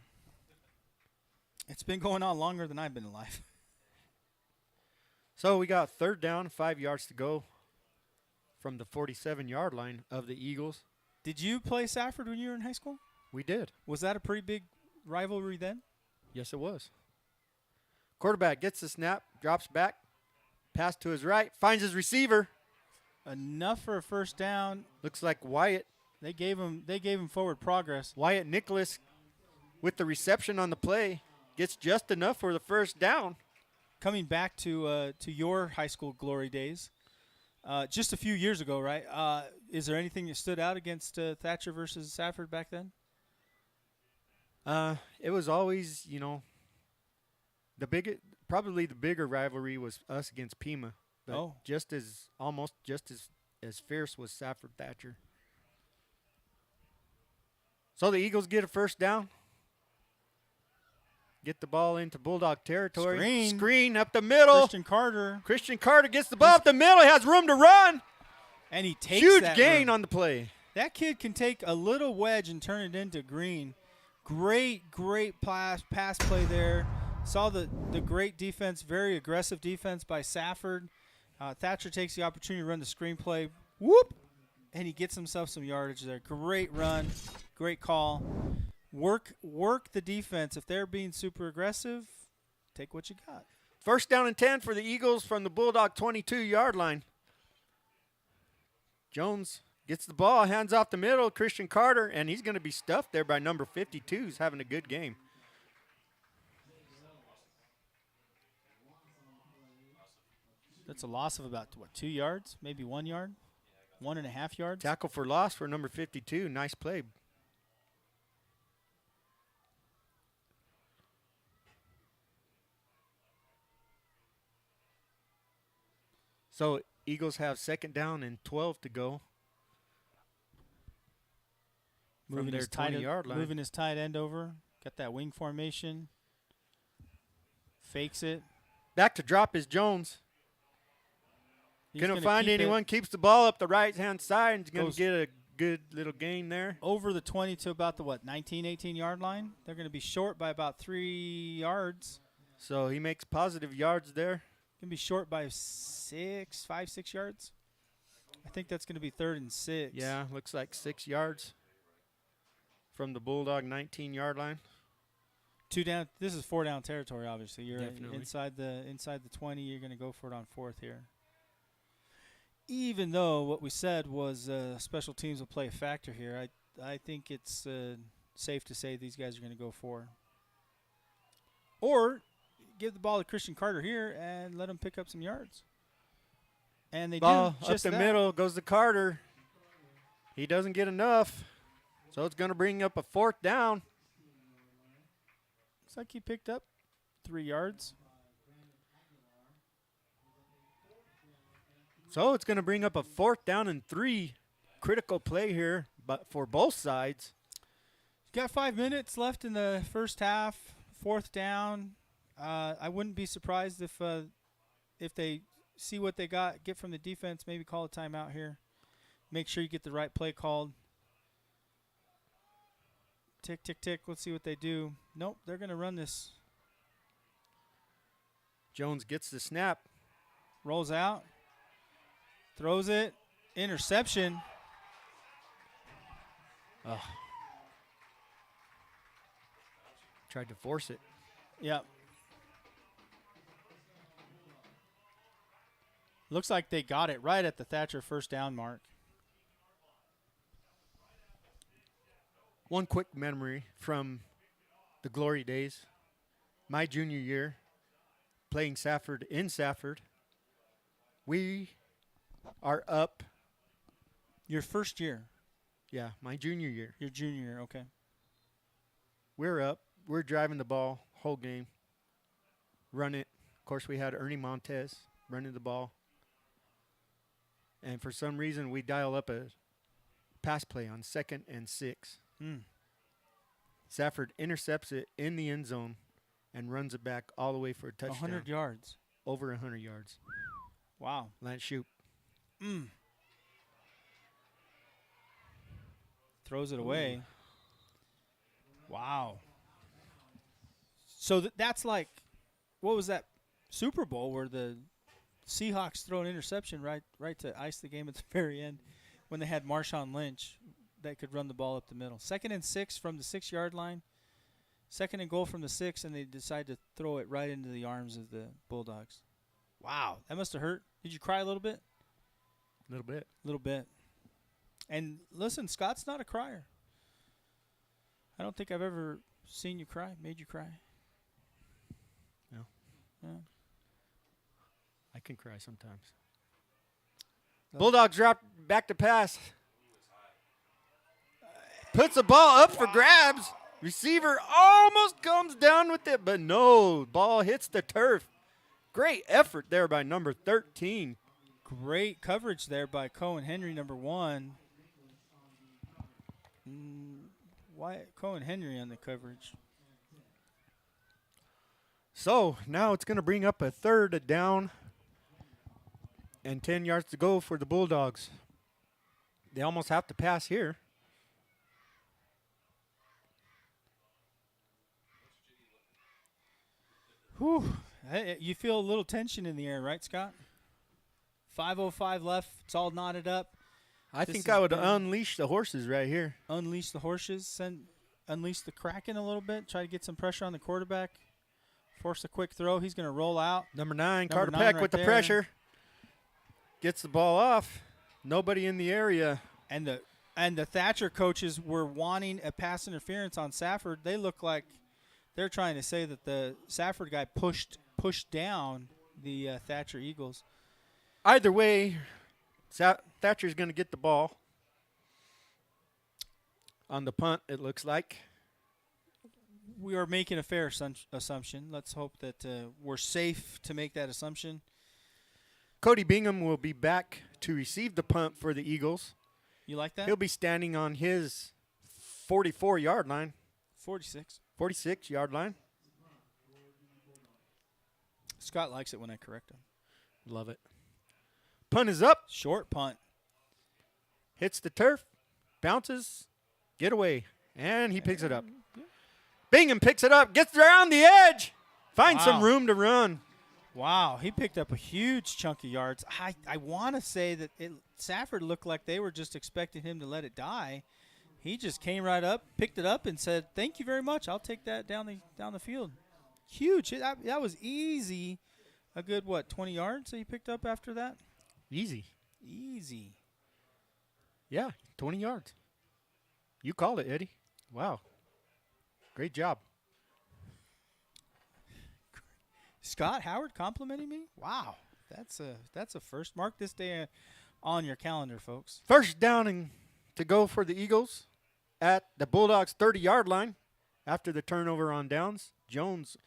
It's been going on longer than I've been alive. So we got 3rd down, 5 yards to go from the 47-yard line of the Eagles. Did you play Safford when you were in high school? We did. Was that a pretty big rivalry then? Yes, it was. Quarterback gets the snap, drops back, pass to his right, finds his receiver. Enough for a 1st down. Looks like Wyatt. They gave him forward progress. Wyatt Nicholas with the reception on the play gets just enough for the 1st down. Coming back to your high school glory days, just a few years ago, right? Is there anything that stood out against Thatcher versus Safford back then? It was always, probably the bigger rivalry was us against Pima. But almost just as fierce was Safford Thatcher. So the Eagles get a 1st down. Get the ball into Bulldog territory. Screen up the middle. Christian Carter gets the ball up the middle. He has room to run. And he takes huge gain on the play. That kid can take a little wedge and turn it into green. Great pass play there. Saw the great defense, very aggressive defense by Safford. Thatcher takes the opportunity to run the screenplay. Whoop! And he gets himself some yardage there. Great run. Great call. Work the defense. If they're being super aggressive, take what you got. First down and 10 for the Eagles from the Bulldog 22-yard line. Jones gets the ball, hands off the middle, Christian Carter, and he's going to be stuffed there by number 52. He's having a good game. That's a loss of about, 2 yards? Maybe 1 yard? 1.5 yards? Tackle for loss for number 52. Nice play. So Eagles have second down and 12 to go. From their 20-yard line. Moving his tight end over. Got that wing formation. Fakes it. Back to drop is Jones. Couldn't find anyone. Keeps the ball up the right-hand side. And he's going to get a good little gain there. Over the 20 to about the, 19, 18-yard line. They're going to be short by about 3 yards. So he makes positive yards there. Going to be short by 5, 6 yards. I think that's going to be 3rd and 6. Yeah, looks like 6 yards from the Bulldog 19-yard line. 2 down. This is 4 down territory, obviously. You're Definitely. inside the 20. You're going to go for it on 4th here. Even though what we said was special teams will play a factor here, I think it's safe to say these guys are going to go for. Or give the ball to Christian Carter here and let him pick up some yards. And they ball do just up the that. middle goes to Carter. He doesn't get enough, so it's going to bring up a 4th down. Looks like he picked up 3 yards. So it's going to bring up a 4th down and 3. Critical play here, but for both sides. Got 5 minutes left in the first half. 4th down. I wouldn't be surprised if they see what they get from the defense, maybe call a timeout here. Make sure you get the right play called. Tick, tick, tick. Let's see what they do. Nope, they're going to run this. Jones gets the snap. Rolls out. Throws it. Interception. Oh. Tried to force it. Yep. Looks like they got it right at the Thatcher first down mark. One quick memory from the glory days. My junior year, playing Safford in Safford. We are up. Your first year? Yeah, my junior year. Your junior year, okay. We're up. We're driving the ball whole game. Run it. Of course, we had Ernie Montez running the ball. And for some reason, we dial up a pass play on 2nd and 6. Safford intercepts it in the end zone and runs it back all the way for a touchdown. 100 yards. Over 100 yards. Wow. Lance shoot. Throws it away. Wow. So that's like, what was that Super Bowl where the Seahawks throw an interception right to ice the game at the very end when they had Marshawn Lynch that could run the ball up the middle. 2nd and 6 from the 6-yard line. 2nd and goal from the 6, and they decide to throw it right into the arms of the Bulldogs. Wow, that must have hurt. Did you cry a little bit? A little bit. A little bit. And listen, Scott's not a crier. I don't think I've ever seen you cry, made you cry. No. Yeah. I can cry sometimes. Bulldogs drop back to pass. Puts the ball up for grabs. Receiver almost comes down with it, but no. Ball hits the turf. Great effort there by number 13. Great coverage there by Cohen Henry, number 1. Why Cohen Henry on the coverage? So now it's going to bring up a 3rd down and 10 yards to go for the Bulldogs. They almost have to pass here. Whew. You feel a little tension in the air, right, Scott? 5:05 left. It's all knotted up. I think I would unleash the horses right here. Unleash the horses. Unleash the Kraken a little bit. Try to get some pressure on the quarterback. Force a quick throw. He's going to roll out. Number 9, Carter Peck right with the there. pressure. Gets the ball off. Nobody in the area. And the Thatcher coaches were wanting a pass interference on Safford. They look like they're trying to say that the Safford guy pushed down the Thatcher Eagles. Either way, Thatcher's going to get the ball. On the punt, it looks like. We are making a fair assumption. Let's hope that we're safe to make that assumption. Cody Bingham will be back to receive the punt for the Eagles. You like that? He'll be standing on his 44-yard line. 46. 46-yard line. Scott likes it when I correct him. Love it. Punt is up. Short punt. Hits the turf. Bounces. Get away. And he picks it up. Bingham picks it up. Gets around the edge. Finds some room to run. Wow. He picked up a huge chunk of yards. I want to say that Safford looked like they were just expecting him to let it die. He just came right up, picked it up, and said, "Thank you very much. I'll take that down the field." Huge. That was easy. A good, 20 yards that he picked up after that? Easy. Yeah, 20 yards. You called it, Eddie. Wow. Great job. Scott Howard complimenting me? Wow. That's a first. Mark this day on your calendar, folks. First down to go for the Eagles at the Bulldogs' 30-yard line after the turnover on downs. Jones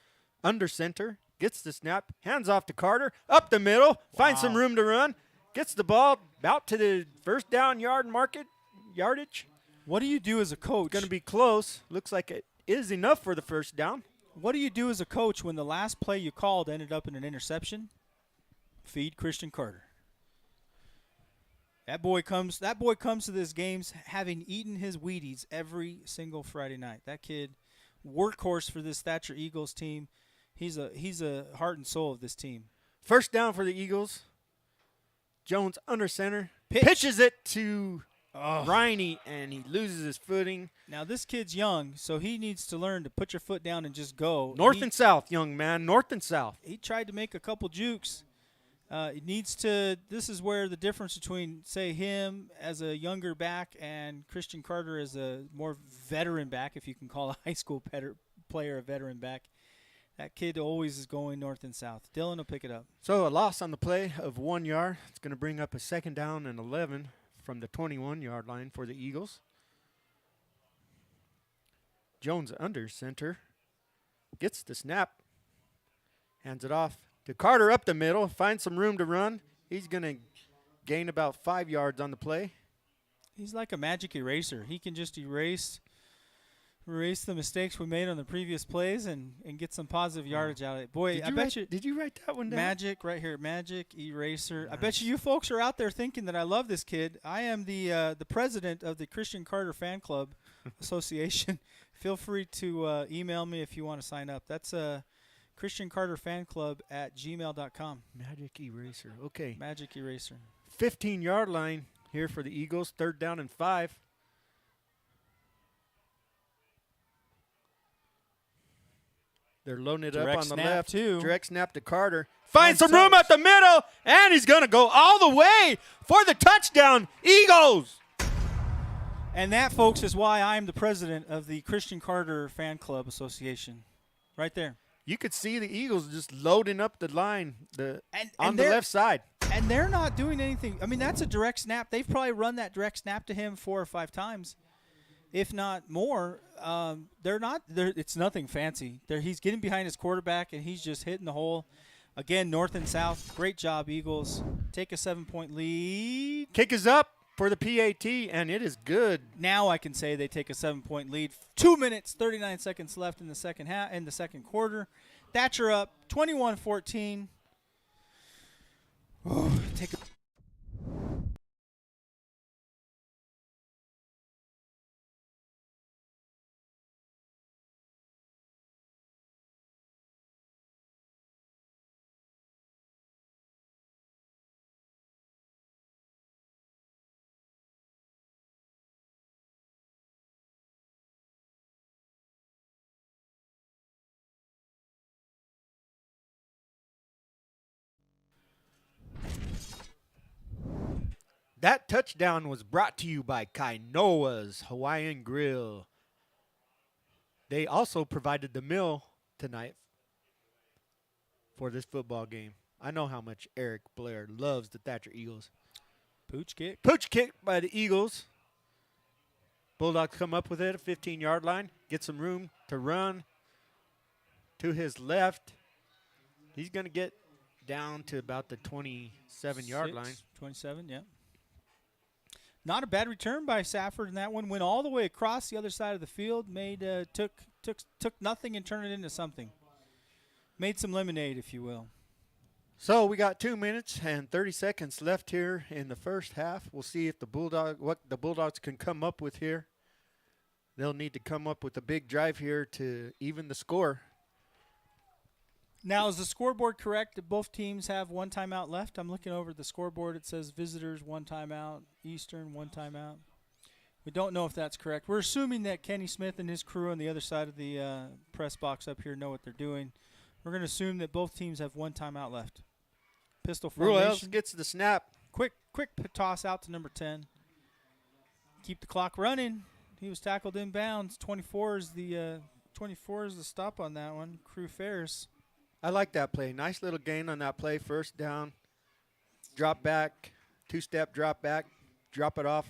under center, gets the snap, hands off to Carter, up the middle, finds some room to run, gets the ball out to the first down yardage. What do you do as a coach? Going to be close. Looks like it is enough for the first down. What do you do as a coach when the last play you called ended up in an interception? Feed Christian Carter. That boy comes to this games having eaten his Wheaties every single Friday night. That kid, workhorse for this Thatcher Eagles team. He's a heart and soul of this team. First down for the Eagles. Jones under center. Pitches it to Riney, and he loses his footing. Now, this kid's young, so he needs to learn to put your foot down and just go. North and south, young man. North and south. He tried to make a couple jukes. This is where the difference between, say, him as a younger back and Christian Carter as a more veteran back, if you can call a high school player a veteran back. That kid always is going north and south. Dylan will pick it up. So a loss on the play of 1 yard. It's going to bring up a second down and 11 from the 21-yard line for the Eagles. Jones under center. Gets the snap. Hands it off to Carter up the middle. Finds some room to run. He's going to gain about 5 yards on the play. He's like a magic eraser. He can just erase the mistakes we made on the previous plays and get some positive yardage out of it. Boy, Did you write that one down? Magic right here. Magic eraser. Nice. I bet you folks are out there thinking that I love this kid. I am the president of the Christian Carter Fan Club Association. Feel free to email me if you want to sign up. That's Christian Carter Fan Club at gmail.com. Magic eraser. Okay. Magic eraser. 15-yard line here for the Eagles. 3rd down and 5. They're loading it up on the left. Too. Direct snap to Carter. Finds some room at the middle, and he's going to go all the way for the touchdown. Eagles! And that, folks, is why I'm the president of the Christian Carter Fan Club Association. Right there. You could see the Eagles just loading up the line on the left side. And they're not doing anything. I mean, that's a direct snap. They've probably run that direct snap to him 4 or 5 times, if not more. It's nothing fancy. He's getting behind his quarterback, and he's just hitting the hole. Again, north and south. Great job, Eagles. Take a 7-point lead. Kick is up for the PAT, and it is good. Now I can say they take a 7-point lead. 2 minutes, 39 seconds left in the second quarter. Thatcher up 21-14. Take a That touchdown was brought to you by Kainoa's Hawaiian Grill. They also provided the meal tonight for this football game. I know how much Eric Blair loves the Thatcher Eagles. Pooch kick. Pooch kick by the Eagles. Bulldogs come up with it at 15-yard line. Get some room to run to his left. He's going to get down to about the 27-yard line. 27, yeah. Not a bad return by Safford in that one. Went all the way across the other side of the field. Took nothing and turned it into something. Made some lemonade, if you will. So we got 2 minutes and 30 seconds left here in the first half. We'll see if what the Bulldogs can come up with here. They'll need to come up with a big drive here to even the score. Now, is the scoreboard correct that both teams have one timeout left? I'm looking over at the scoreboard. It says visitors, one timeout, Eastern, one timeout. We don't know if that's correct. We're assuming that Kenny Smith and his crew on the other side of the press box up here know what they're doing. We're going to assume that both teams have one timeout left. Pistol formation. Ruels gets the snap. Quick toss out to number 10. Keep the clock running. He was tackled inbounds. 24 is the stop on that one. Crew Ferris. I like that play. Nice little gain on that play. First down, drop back, two-step drop back, drop it off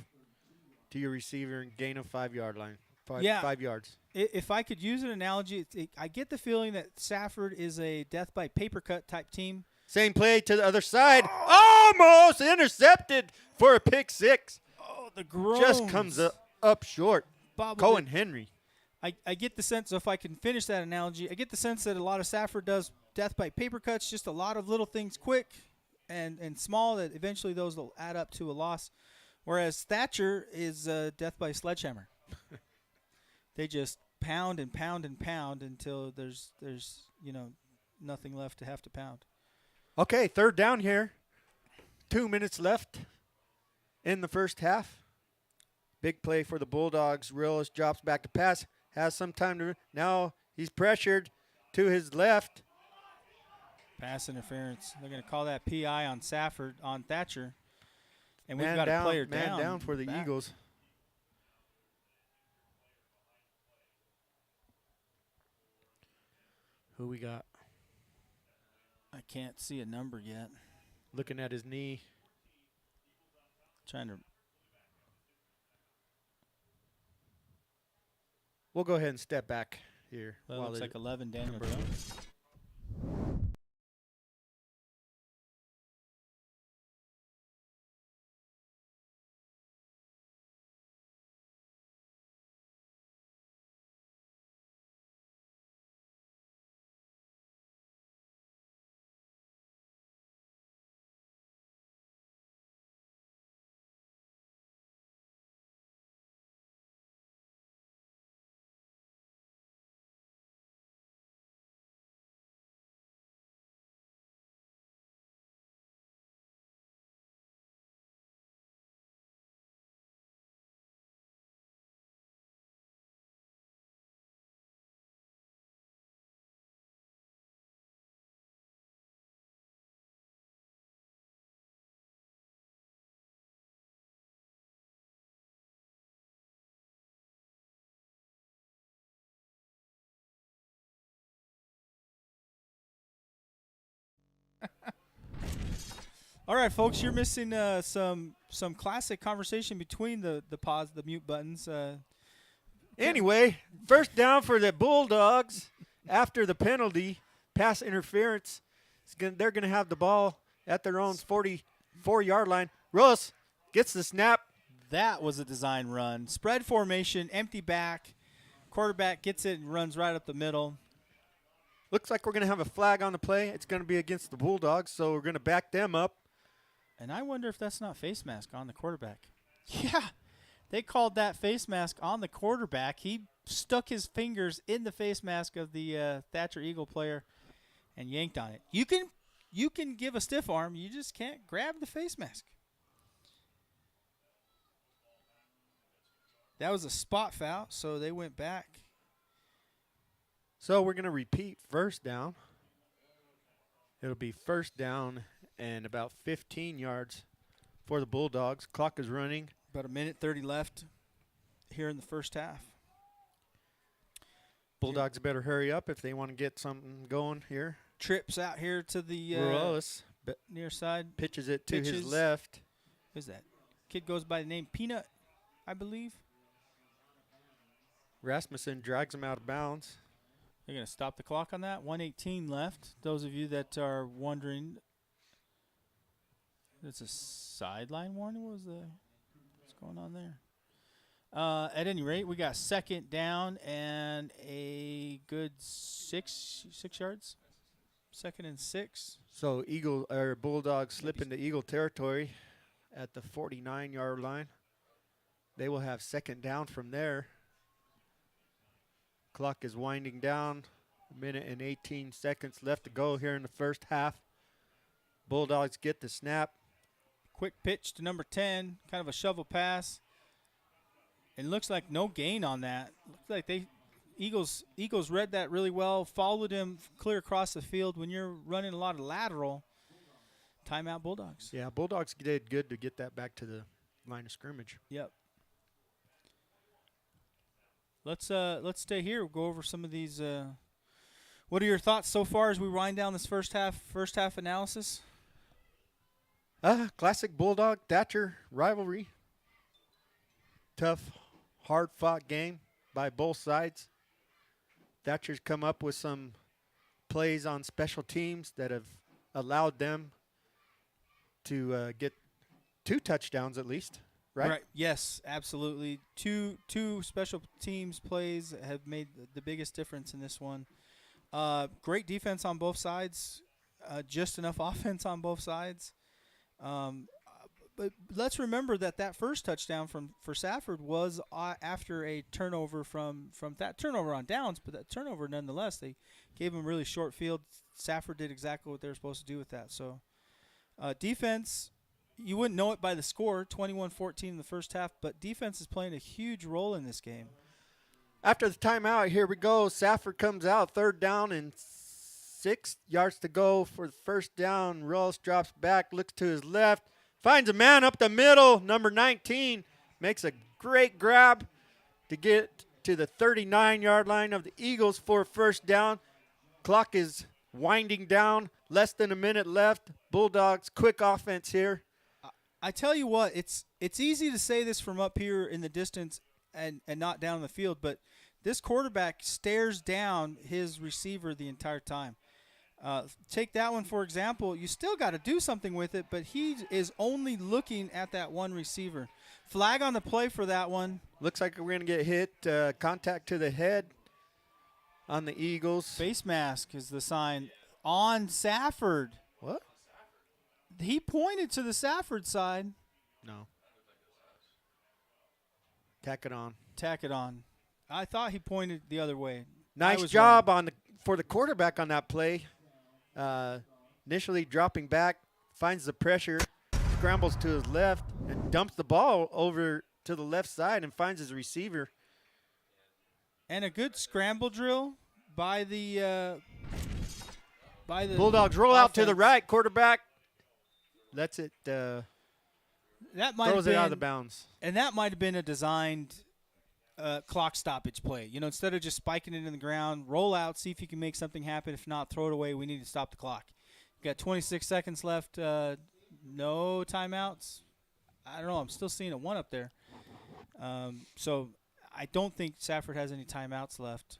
to your receiver and gain a 5-yard line. 5 yards. If I could use an analogy, I get the feeling that Safford is a death by paper cut type team. Same play to the other side. Almost intercepted for a pick six. Oh, the groans. Just comes up short. Cohen Henry. I get the sense, so if I can finish that analogy, I get the sense that a lot of Safford does death by paper cuts, just a lot of little things quick and small that eventually those will add up to a loss. Whereas Thatcher is death by sledgehammer. They just pound and pound and pound until there's nothing left to have to pound. Okay, third down here. 2 minutes left in the first half. Big play for the Bulldogs. Real drops back to pass. Has some time to – now he's pressured to his left. Pass interference. They're going to call that PI on Safford, on Thatcher. And we've got a player down. Man down for the Eagles. Who we got? I can't see a number yet. Looking at his knee. Trying to. We'll go ahead and step back here. Well, looks like 11, Daniel Jones. All right, folks, you're missing some classic conversation between the pause, the mute buttons. Anyway, first down for the Bulldogs after the penalty, pass interference. They're going to have the ball at their own 44-yard line. Russ gets the snap. That was a design run. Spread formation, empty back. Quarterback gets it and runs right up the middle. Looks like we're going to have a flag on the play. It's going to be against the Bulldogs, so we're going to back them up. And I wonder if that's not face mask on the quarterback. Yeah, they called that face mask on the quarterback. He stuck his fingers in the face mask of the Thatcher Eagle player and yanked on it. You can give a stiff arm. You just can't grab the face mask. That was a spot foul, so they went back. So we're going to repeat first down. It'll be first down and about 15 yards for the Bulldogs. Clock is running. About 1:30 left here in the first half. Bulldogs better hurry up if they want to get something going here. Trips out here to the Ruelas near side. pitches it to his left. Who's that? Kid goes by the name Peanut, I believe. Rasmussen drags him out of bounds. They're going to stop the clock on that. 1:18 left. Those of you that are wondering, it's a sideline warning. What's going on there? At any rate, we got second down and a good six yards. 2nd and 6. So Bulldogs slip into Eagle territory at the 49-yard line. They will have second down from there. Clock is winding down. 1:18 left to go here in the first half. Bulldogs get the snap. Quick pitch to number 10, kind of a shovel pass. And looks like no gain on that. Looks like Eagles read that really well, followed him clear across the field. When you're running a lot of lateral, timeout Bulldogs. Yeah, Bulldogs did good to get that back to the line of scrimmage. Yep. Let's stay here. We'll go over some of these. What are your thoughts so far as we wind down this first half analysis? Classic Bulldog Thatcher rivalry. Tough, hard-fought game by both sides. Thatcher's come up with some plays on special teams that have allowed them to get 2 touchdowns at least, right? Yes, absolutely. Two special teams plays have made the biggest difference in this one. Great defense on both sides, just enough offense on both sides. But let's remember that first touchdown for Safford was after a turnover from that turnover on downs, but that turnover nonetheless, they gave him really short field. Safford did exactly what they were supposed to do with that. So defense, you wouldn't know it by the score, 21-14 in the first half, but defense is playing a huge role in this game. After the timeout, here we go. Safford comes out, 3rd down and 6 yards to go for the first down. Ross drops back, looks to his left. Finds a man up the middle. Number 19 makes a great grab to get to the 39-yard line of the Eagles for a first down. Clock is winding down. Less than a minute left. Bulldogs, quick offense here. I tell you what, it's easy to say this from up here in the distance and not down the field, but this quarterback stares down his receiver the entire time. Take that one, for example. You still got to do something with it, but he is only looking at that one receiver. Flag on the play for that one. Looks like we're going to get hit. Contact to the head on the Eagles. Face mask is the sign on Safford. What? He pointed to the Safford side. No. Tack it on. Tack it on. I thought he pointed the other way. Nice job for the quarterback on that play. Initially dropping back, finds the pressure, scrambles to his left, and dumps the ball over to the left side and finds his receiver. And a good scramble drill by the Bulldogs roll out to the right. Quarterback lets it that might throws have been, it out of bounds. And that might have been a designed clock stoppage play. You know, instead of just spiking it in the ground, roll out, see if you can make something happen. If not, throw it away. We need to stop the clock. Got 26 seconds left. No timeouts. I don't know. I'm still seeing a 1 up there. So I don't think Safford has any timeouts left.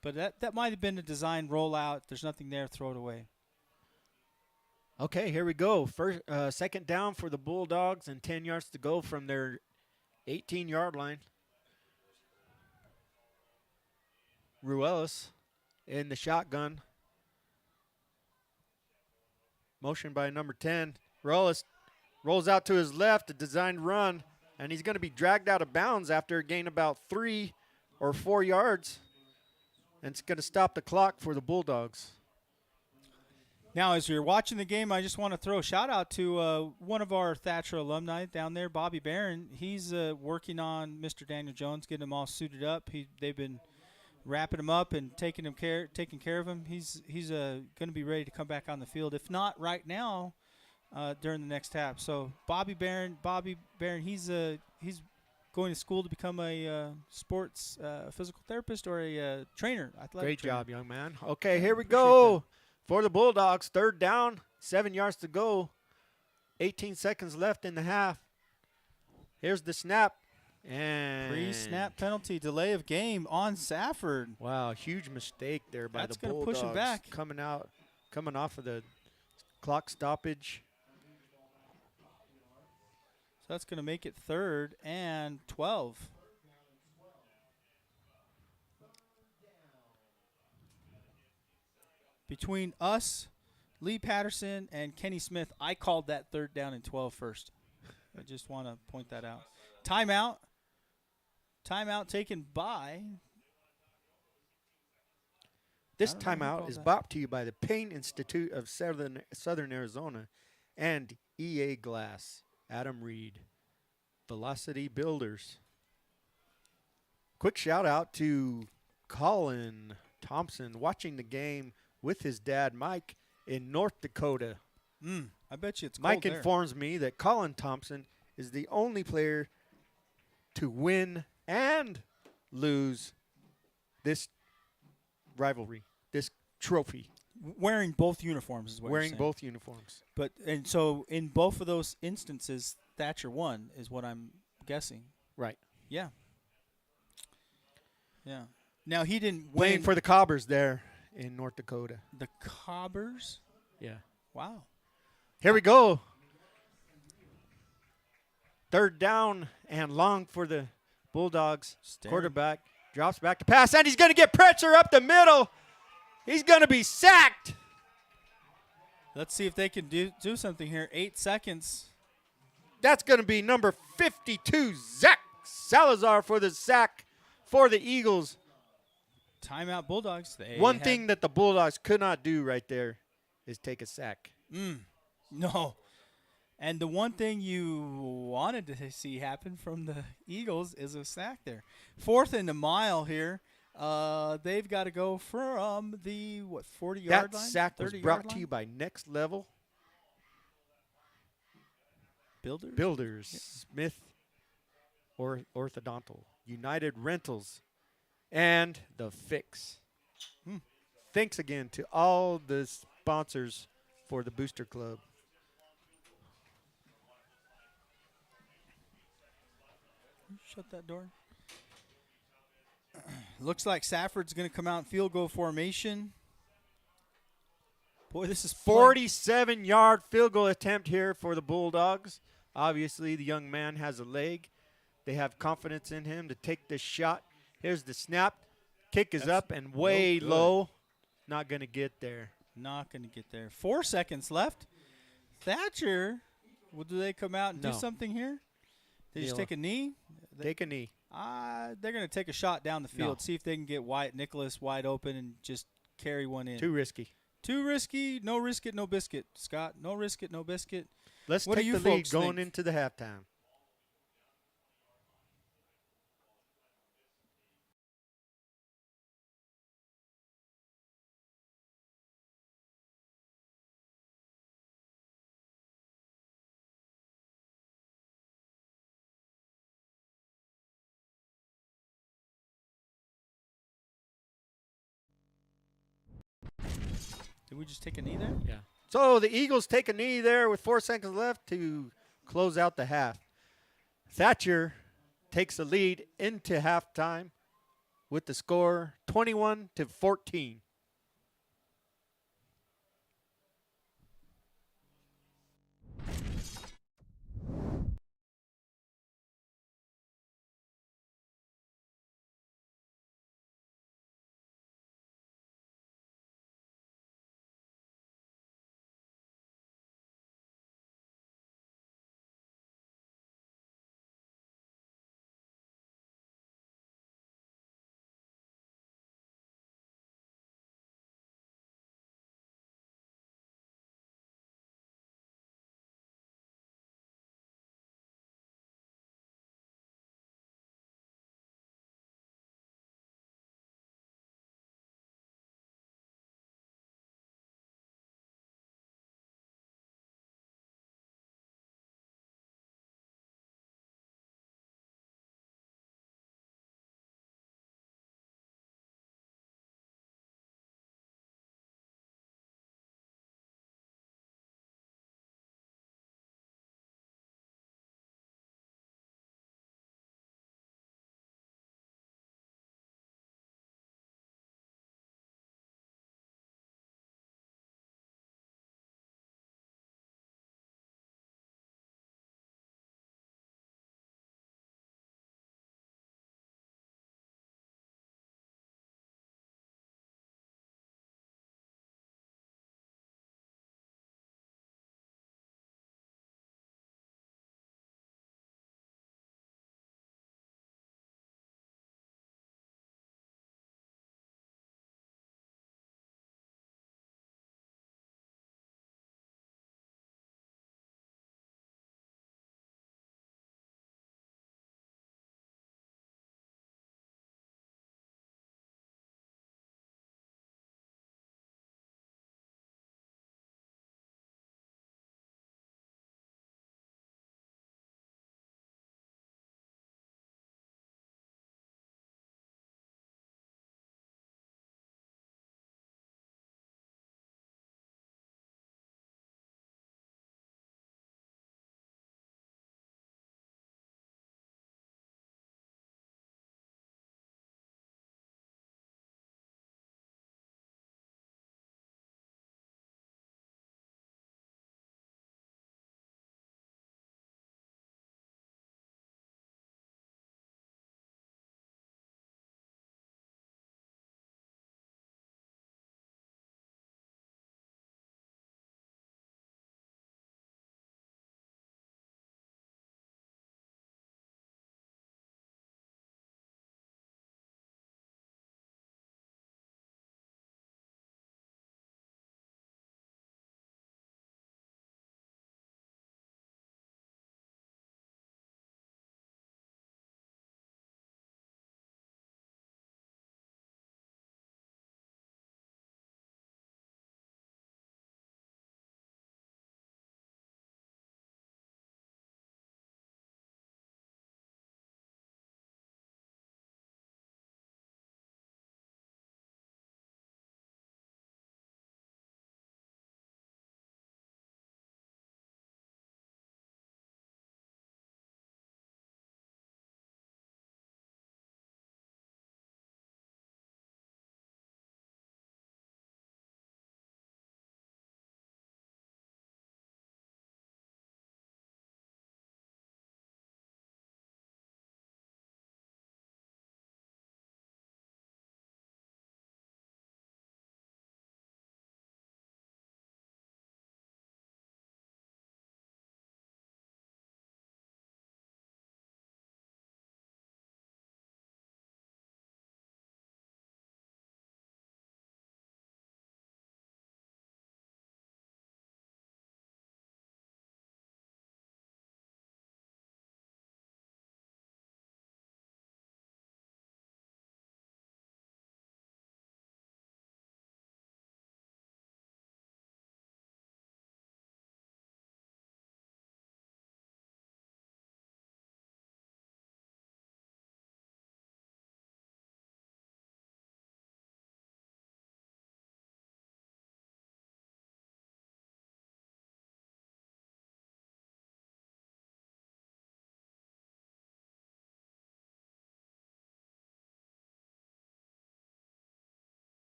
But that might have been a designed rollout. If there's nothing there, throw it away. Okay, here we go. Second down for the Bulldogs and 10 yards to go from their 18-yard line. Ruelas in the shotgun. Motion by number 10. Ruelas rolls out to his left, a designed run, and he's going to be dragged out of bounds after a gain about 3 or 4 yards. And it's going to stop the clock for the Bulldogs. Now, as you're watching the game, I just want to throw a shout-out to one of our Thatcher alumni down there, Bobby Barron. He's working on Mr. Daniel Jones, getting him all suited up. They've been wrapping him up and taking care of him. He's going to be ready to come back on the field. If not right now, during the next half. So Bobby Barron, he's going to school to become a sports physical therapist or a trainer. Great trainer. job, young man. Okay, here we Appreciate go for the Bulldogs. 3rd down, 7 yards to go. 18 seconds left in the half. Here's the snap. And pre-snap penalty, delay of game on Safford. Wow, huge mistake there by That's the Bulldogs. push him back. Coming off of the clock stoppage. So that's going to make it 3rd and 12. Between us, Lee Patterson, and Kenny Smith, I called that 3rd down and 12 first. I just want to point that out. Timeout. Timeout taken by. This timeout is brought to you by the Payne Institute of Southern Arizona and EA Glass. Adam Reed, Velocity Builders. Quick shout out to Colin Thompson watching the game with his dad Mike in North Dakota. I bet you it's cold Mike there. informs me that Colin Thompson is the only player to win and lose this rivalry, this trophy. Wearing both uniforms is what Wearing you're saying. both uniforms. And so in both of those instances, Thatcher won is what I'm guessing. Right. Yeah. Yeah. Now he didn't win. Playing for the Cobbers there in North Dakota. The Cobbers? Yeah. Wow. Here we go. 3rd down and long for the Bulldogs. Quarterback drops back to pass, and he's going to get pressure up the middle. He's going to be sacked. Let's see if they can do something here. 8 seconds. That's going to be number 52, Zach Salazar, for the sack for the Eagles. Timeout Bulldogs. One thing that the Bulldogs could not do right there is take a sack. No. And the one thing you wanted to see happen from the Eagles is a sack there. 4th and a mile here. They've got to go from the, 40-yard line? That sack was brought to you by Next Level Builders, Smith Orthodontal, United Rentals, and The Fix. Thanks again to all the sponsors for the Booster Club. Shut that door. Looks like Safford's going to come out in field goal formation. Boy, this is 47-yard field goal attempt here for the Bulldogs. Obviously, the young man has a leg. They have confidence in him to take this shot. Here's the snap. Kick is up and way low. Not going to get there. Not going to get there. 4 seconds left. Thatcher, do they come out and do something here? They just take a knee? Take a knee. They're going to take a shot down the field, see if they can get Nicholas wide open and just carry one in. Too risky. Too risky. No risk it, no biscuit, Scott. No risk it, no biscuit. Let's take the lead going into the halftime. Did we just take a knee there? Yeah. So the Eagles take a knee there with 4 seconds left to close out the half. Thatcher takes the lead into halftime with the score 21-14.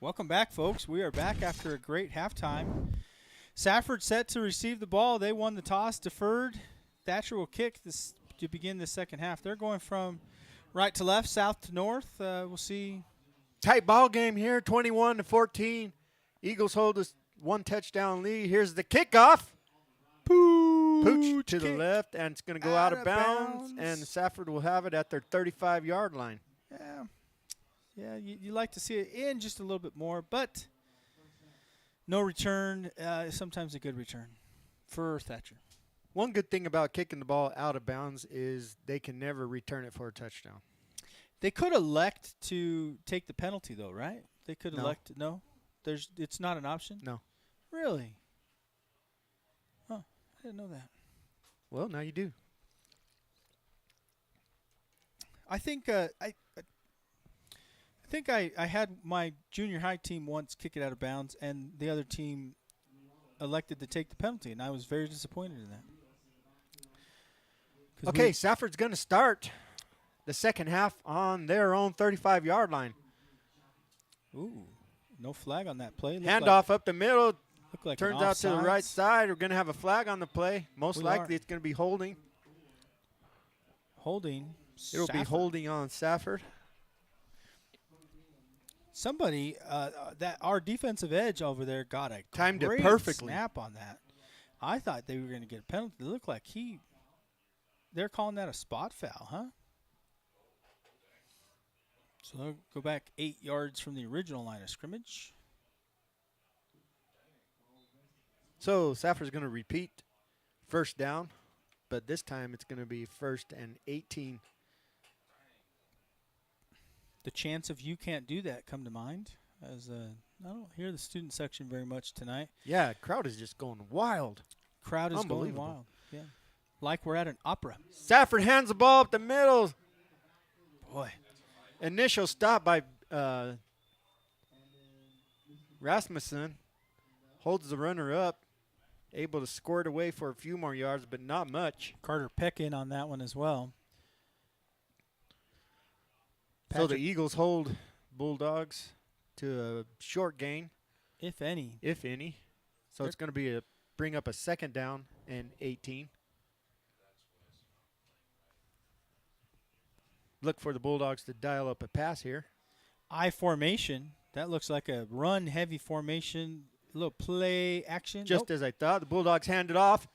Welcome back, folks. We are back after a great halftime. Safford set to receive the ball. They won the toss, deferred. Thatcher will kick this to begin the second half. They're going from right to left, south to north. We'll see. Tight ball game here, 21-14. Eagles hold a 1 touchdown lead. Here's the kickoff. Pooch to the left, and it's going to go out of bounds, and Safford will have it at their 35-yard line. Yeah, you like to see it in just a little bit more, but no return. Sometimes a good return for Thatcher. One good thing about kicking the ball out of bounds is they can never return it for a touchdown. They could elect to take the penalty, though, right? They could elect. No? It's not an option? No. Really? Oh, I didn't know that. Well, now you do. I think I had my junior high team once kick it out of bounds, and the other team elected to take the penalty, and I was very disappointed in that. Okay, Safford's going to start the second half on their own 35-yard line. Ooh, no flag on that play. Handoff up the middle. Like turns out to the right side. We're going to have a flag on the play. Most likely it's going to be holding. Holding. It'll be holding on Safford. Somebody, that our defensive edge over there got a timed great it perfectly. Snap on that. I thought they were going to get a penalty. It looked like they're calling that a spot foul, huh? So they'll go back 8 yards from the original line of scrimmage. So Safford's going to repeat first down, but this time it's going to be 1st and 18. The chance of you can't do that come to mind, as I don't hear the student section very much tonight. Yeah, crowd is just going wild. Crowd is going wild. Yeah, like we're at an opera. Safford hands the ball up the middle. Boy, initial stop by Rasmussen holds the runner up, able to score it away for a few more yards, but not much. Carter Peck in on that one as well. So the Eagles hold Bulldogs to a short gain. If any. If any. So it's going to be bring up a 2nd down and 18. Look for the Bulldogs to dial up a pass here. I formation. That looks like a run-heavy formation. A little play action. Just as I thought. The Bulldogs hand it off.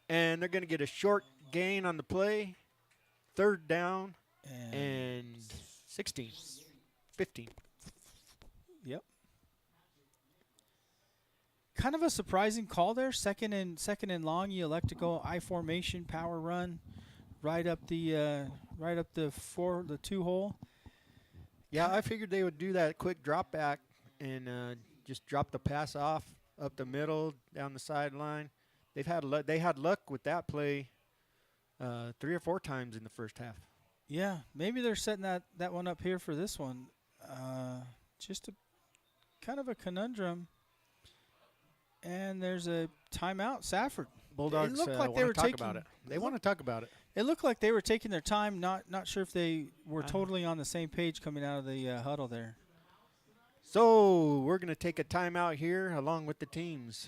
And they're going to get a short gain on the play. 3rd down. And 16, 15. Yep. Kind of a surprising call there. Second and long. You elect to go I formation, power run, right up the 2 hole. Yeah, I figured they would do that quick drop back and just drop the pass off up the middle, down the sideline. They had luck with that play 3 or 4 times in the first half. Yeah, maybe they're setting that one up here for this one. Just a kind of a conundrum. And there's a timeout. Safford. Bulldogs want to talk about it. They want to talk about it. It looked like they were taking their time. Not sure if they were totally on the same page coming out of the huddle there. So we're going to take a timeout here along with the teams.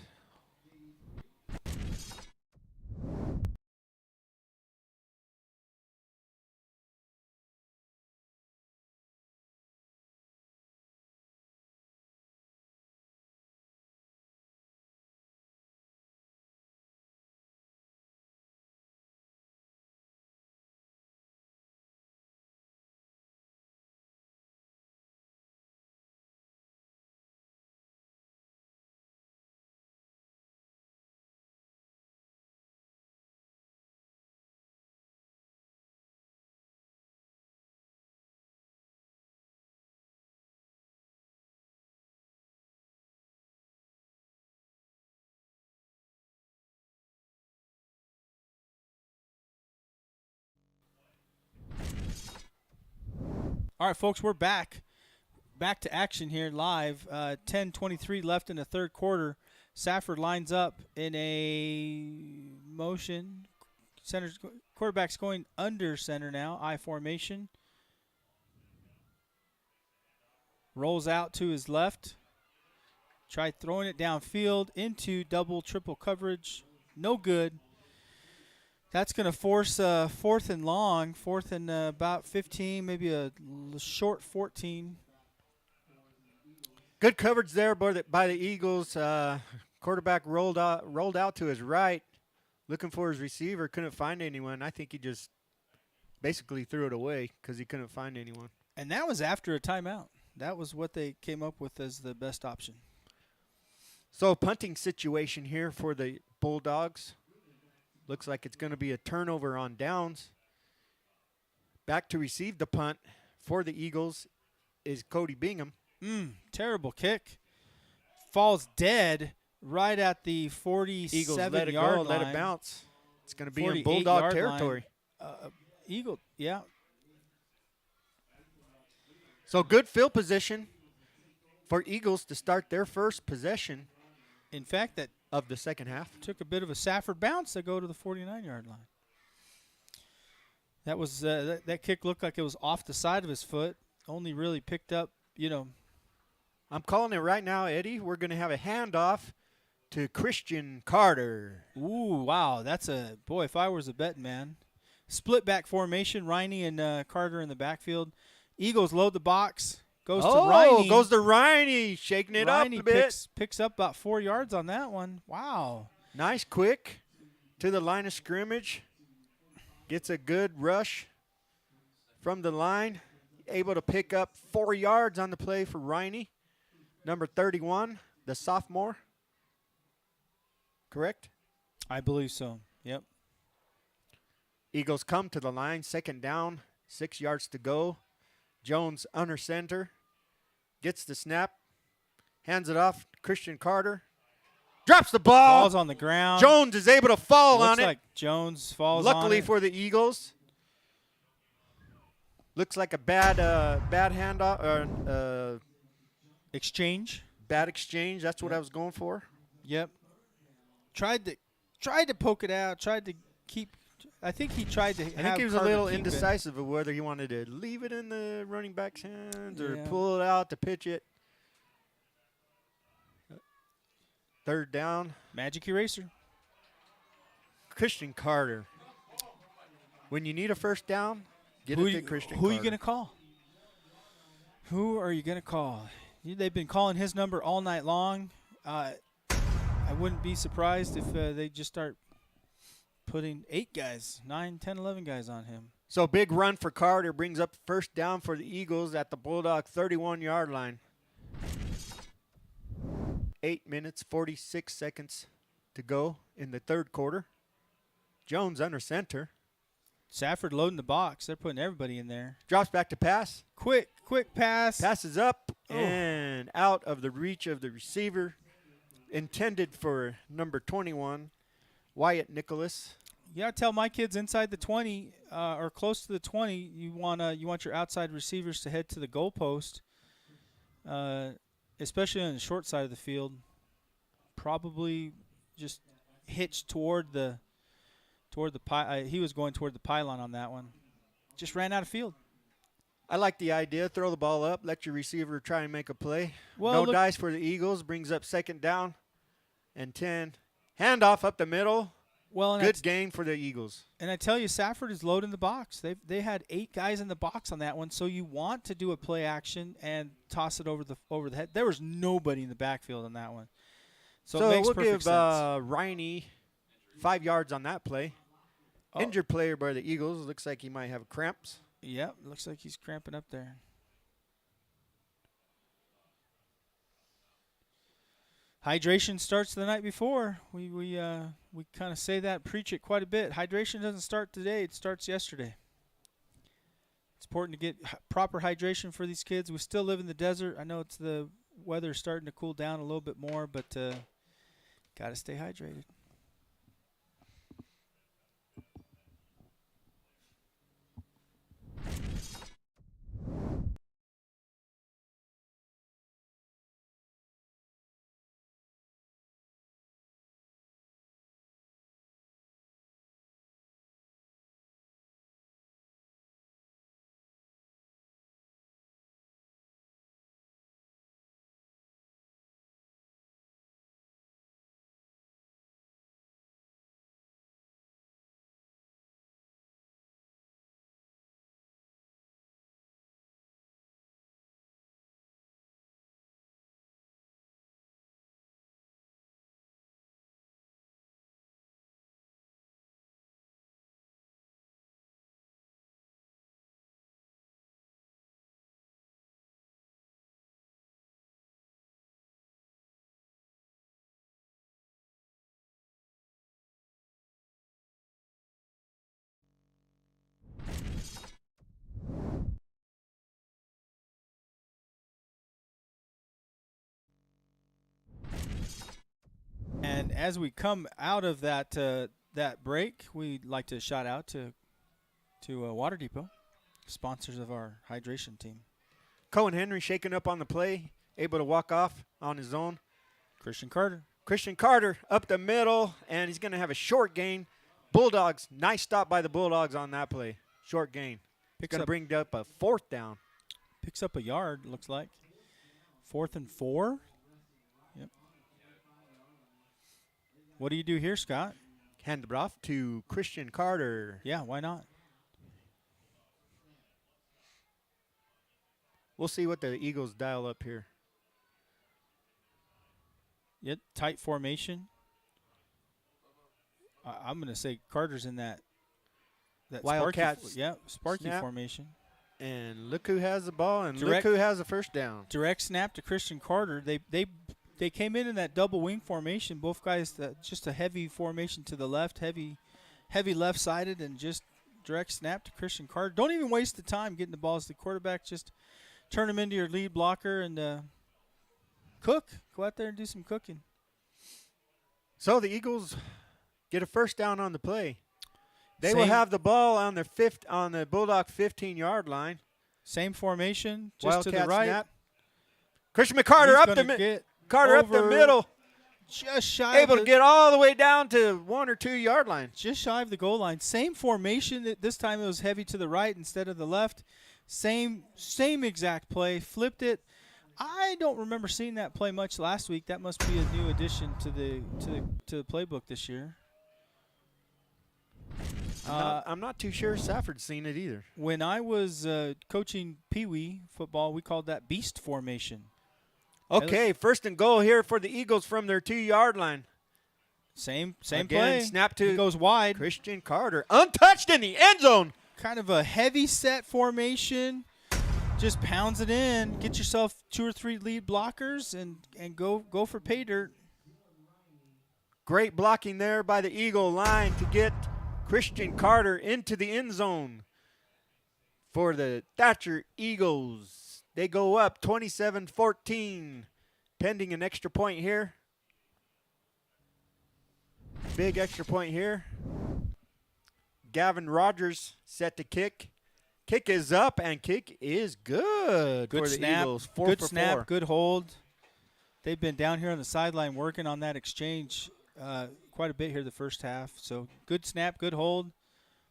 All right, folks, we're back. Back to action here live. 10:23 left in the 3rd quarter. Safford lines up in a motion. Quarterback's going under center now. I formation. Rolls out to his left. Tried throwing it downfield into double, triple coverage. No good. That's going to force fourth and long, fourth and about 15, maybe a short 14. Good coverage there by the Eagles. Quarterback rolled out to his right, looking for his receiver. Couldn't find anyone. I think he just basically threw it away because he couldn't find anyone. And that was after a timeout. That was what they came up with as the best option. So punting situation here for the Bulldogs. Looks like it's going to be a turnover on downs. Back to receive the punt for the Eagles is Cody Bingham. Terrible kick. Falls dead right at the 47-yard Eagles let it go, line. let it bounce. It's going to be in Bulldog territory. Eagle, yeah. So good field position for Eagles to start their first possession. In fact, that of the second half. Took a bit of a Safford bounce to go to the 49-yard line. That was that kick looked like it was off the side of his foot. Only really picked up, I'm calling it right now, Eddie. We're going to have a handoff to Christian Carter. Ooh, wow. That's boy, if I was a betting man. Split back formation, Riney and Carter in the backfield. Eagles load the box. Goes to Riney. Goes to Riney, shaking it up a bit. Picks up about 4 yards on that one. Wow. Nice quick to the line of scrimmage. Gets a good rush from the line. Able to pick up 4 yards on the play for Riney. Number 31, the sophomore. Correct? I believe so. Yep. Eagles come to the line. Second down, 6 yards to go. Jones under center, gets the snap, hands it off. Christian Carter drops the ball. Falls on the ground. Jones is able to fall on it. Looks like Jones falls on it. Luckily for the Eagles. Looks like a bad handoff. Exchange. Bad exchange. That's what I was going for. Yep. Tried to poke it out. Tried to keep. I think he tried to. I think he was a little indecisive of whether he wanted to leave it in the running back's hands or pull it out to pitch it. Third down. Magic eraser. Christian Carter. When you need a first down, get it to Christian Carter. Who are you going to call? Who are you going to call? They've been calling his number all night long. I wouldn't be surprised if they just start putting 8 guys, 9, 10, 11 guys on him. So big run for Carter brings up first down for the Eagles at the Bulldog 31-yard line. 8 minutes, 46 seconds to go in the third quarter. Jones under center. Safford loading the box. They're putting everybody in there. Drops back to pass. Quick pass. Passes up and out of the reach of the receiver. Intended for number 21, Wyatt Nicholas. Yeah, I tell my kids inside the 20 or close to the 20, you want your outside receivers to head to the goalpost, especially on the short side of the field. Probably just hitched toward the he was going toward the pylon on that one. Just ran out of field. I like the idea. Throw the ball up. Let your receiver try and make a play. Well, no dice for the Eagles. Brings up second down and 10. Handoff up the middle. Well, good gain for the Eagles. And I tell you, Safford is loading the box. They had 8 guys in the box on that one, so you want to do a play action and toss it over the head. There was nobody in the backfield on that one. So it makes we'll perfect give sense. Riney 5 yards on that play. Injured player by the Eagles. Looks like he might have cramps. Yep, looks like he's cramping up there. Hydration starts the night before. We kind of say that, preach it quite a bit. Hydration doesn't start today. It starts yesterday. It's important to get proper hydration for these kids. We still live in the desert. I know it's the weather's starting to cool down a little bit more, but got to stay hydrated. And as we come out of that that break, we'd like to shout out to Water Depot, sponsors of our hydration team. Cohen Henry shaking up on the play, able to walk off on his own. Christian Carter up the middle, and he's going to have a short gain. Bulldogs, nice stop by the Bulldogs on that play. Short gain. Going to bring up a 4th down. Picks up a yard, looks like. 4th and 4. Yep. What do you do here, Scott? Hand it off to Christian Carter. Yeah, why not? We'll see what the Eagles dial up here. Yep, tight formation. I'm going to say Carter's in that Wildcats. Sparky snap. Formation. And look who has the ball, and look who has the first down. Direct snap to Christian Carter. They came in that double wing formation. Both guys, just a heavy formation to the left, heavy left-sided, and just direct snap to Christian Carter. Don't even waste the time getting the balls to the quarterback. Just turn him into your lead blocker and cook. Go out there and do some cooking. So the Eagles get a first down on the play. They will have the ball on the Bulldog 15-yard line. Same formation, just Wildcat to the right. Snap. Christian McCarter up the middle. Just shy. Able to get all the way down to 1 or 2 yard line. Just shy of the goal line. Same formation. This time it was heavy to the right instead of the left. Same exact play. Flipped it. I don't remember seeing that play much last week. That must be a new addition to the playbook this year. I'm not too sure Safford's seen it either. When I was coaching Pee Wee football, we called that beast formation. Okay, 1st and goal here for the Eagles from their 2-yard line. Same Again, play. Snap to it goes wide. Christian Carter, untouched in the end zone. Kind of a heavy set formation. Just pounds it in. Get yourself 2 or 3 lead blockers and go for pay dirt. Great blocking there by the Eagle line to get Christian Carter into the end zone for the Thatcher Eagles. They go up 27-14, pending an extra point here. Big extra point here. Gavin Rogers set to kick. Kick is up, and kick is good for the Eagles. Good snap, good hold. They've been down here on the sideline working on that exchange quite a bit here the first half. So good snap, good hold.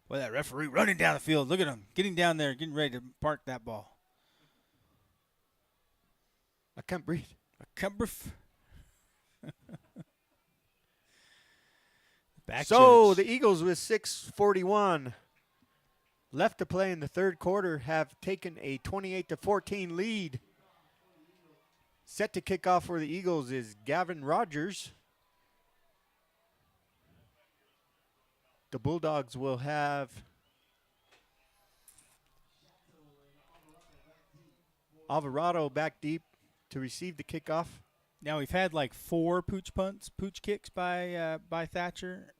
Boy, that referee running down the field. Look at him getting down there, getting ready to park that ball. I can't breathe. So the Eagles with 6:41 left to play in the third quarter have taken a 28-14 lead. Set to kick off for the Eagles is Gavin Rogers. The Bulldogs will have Alvarado back deep to receive the kickoff. Now we've had like 4 pooch kicks by Thatcher.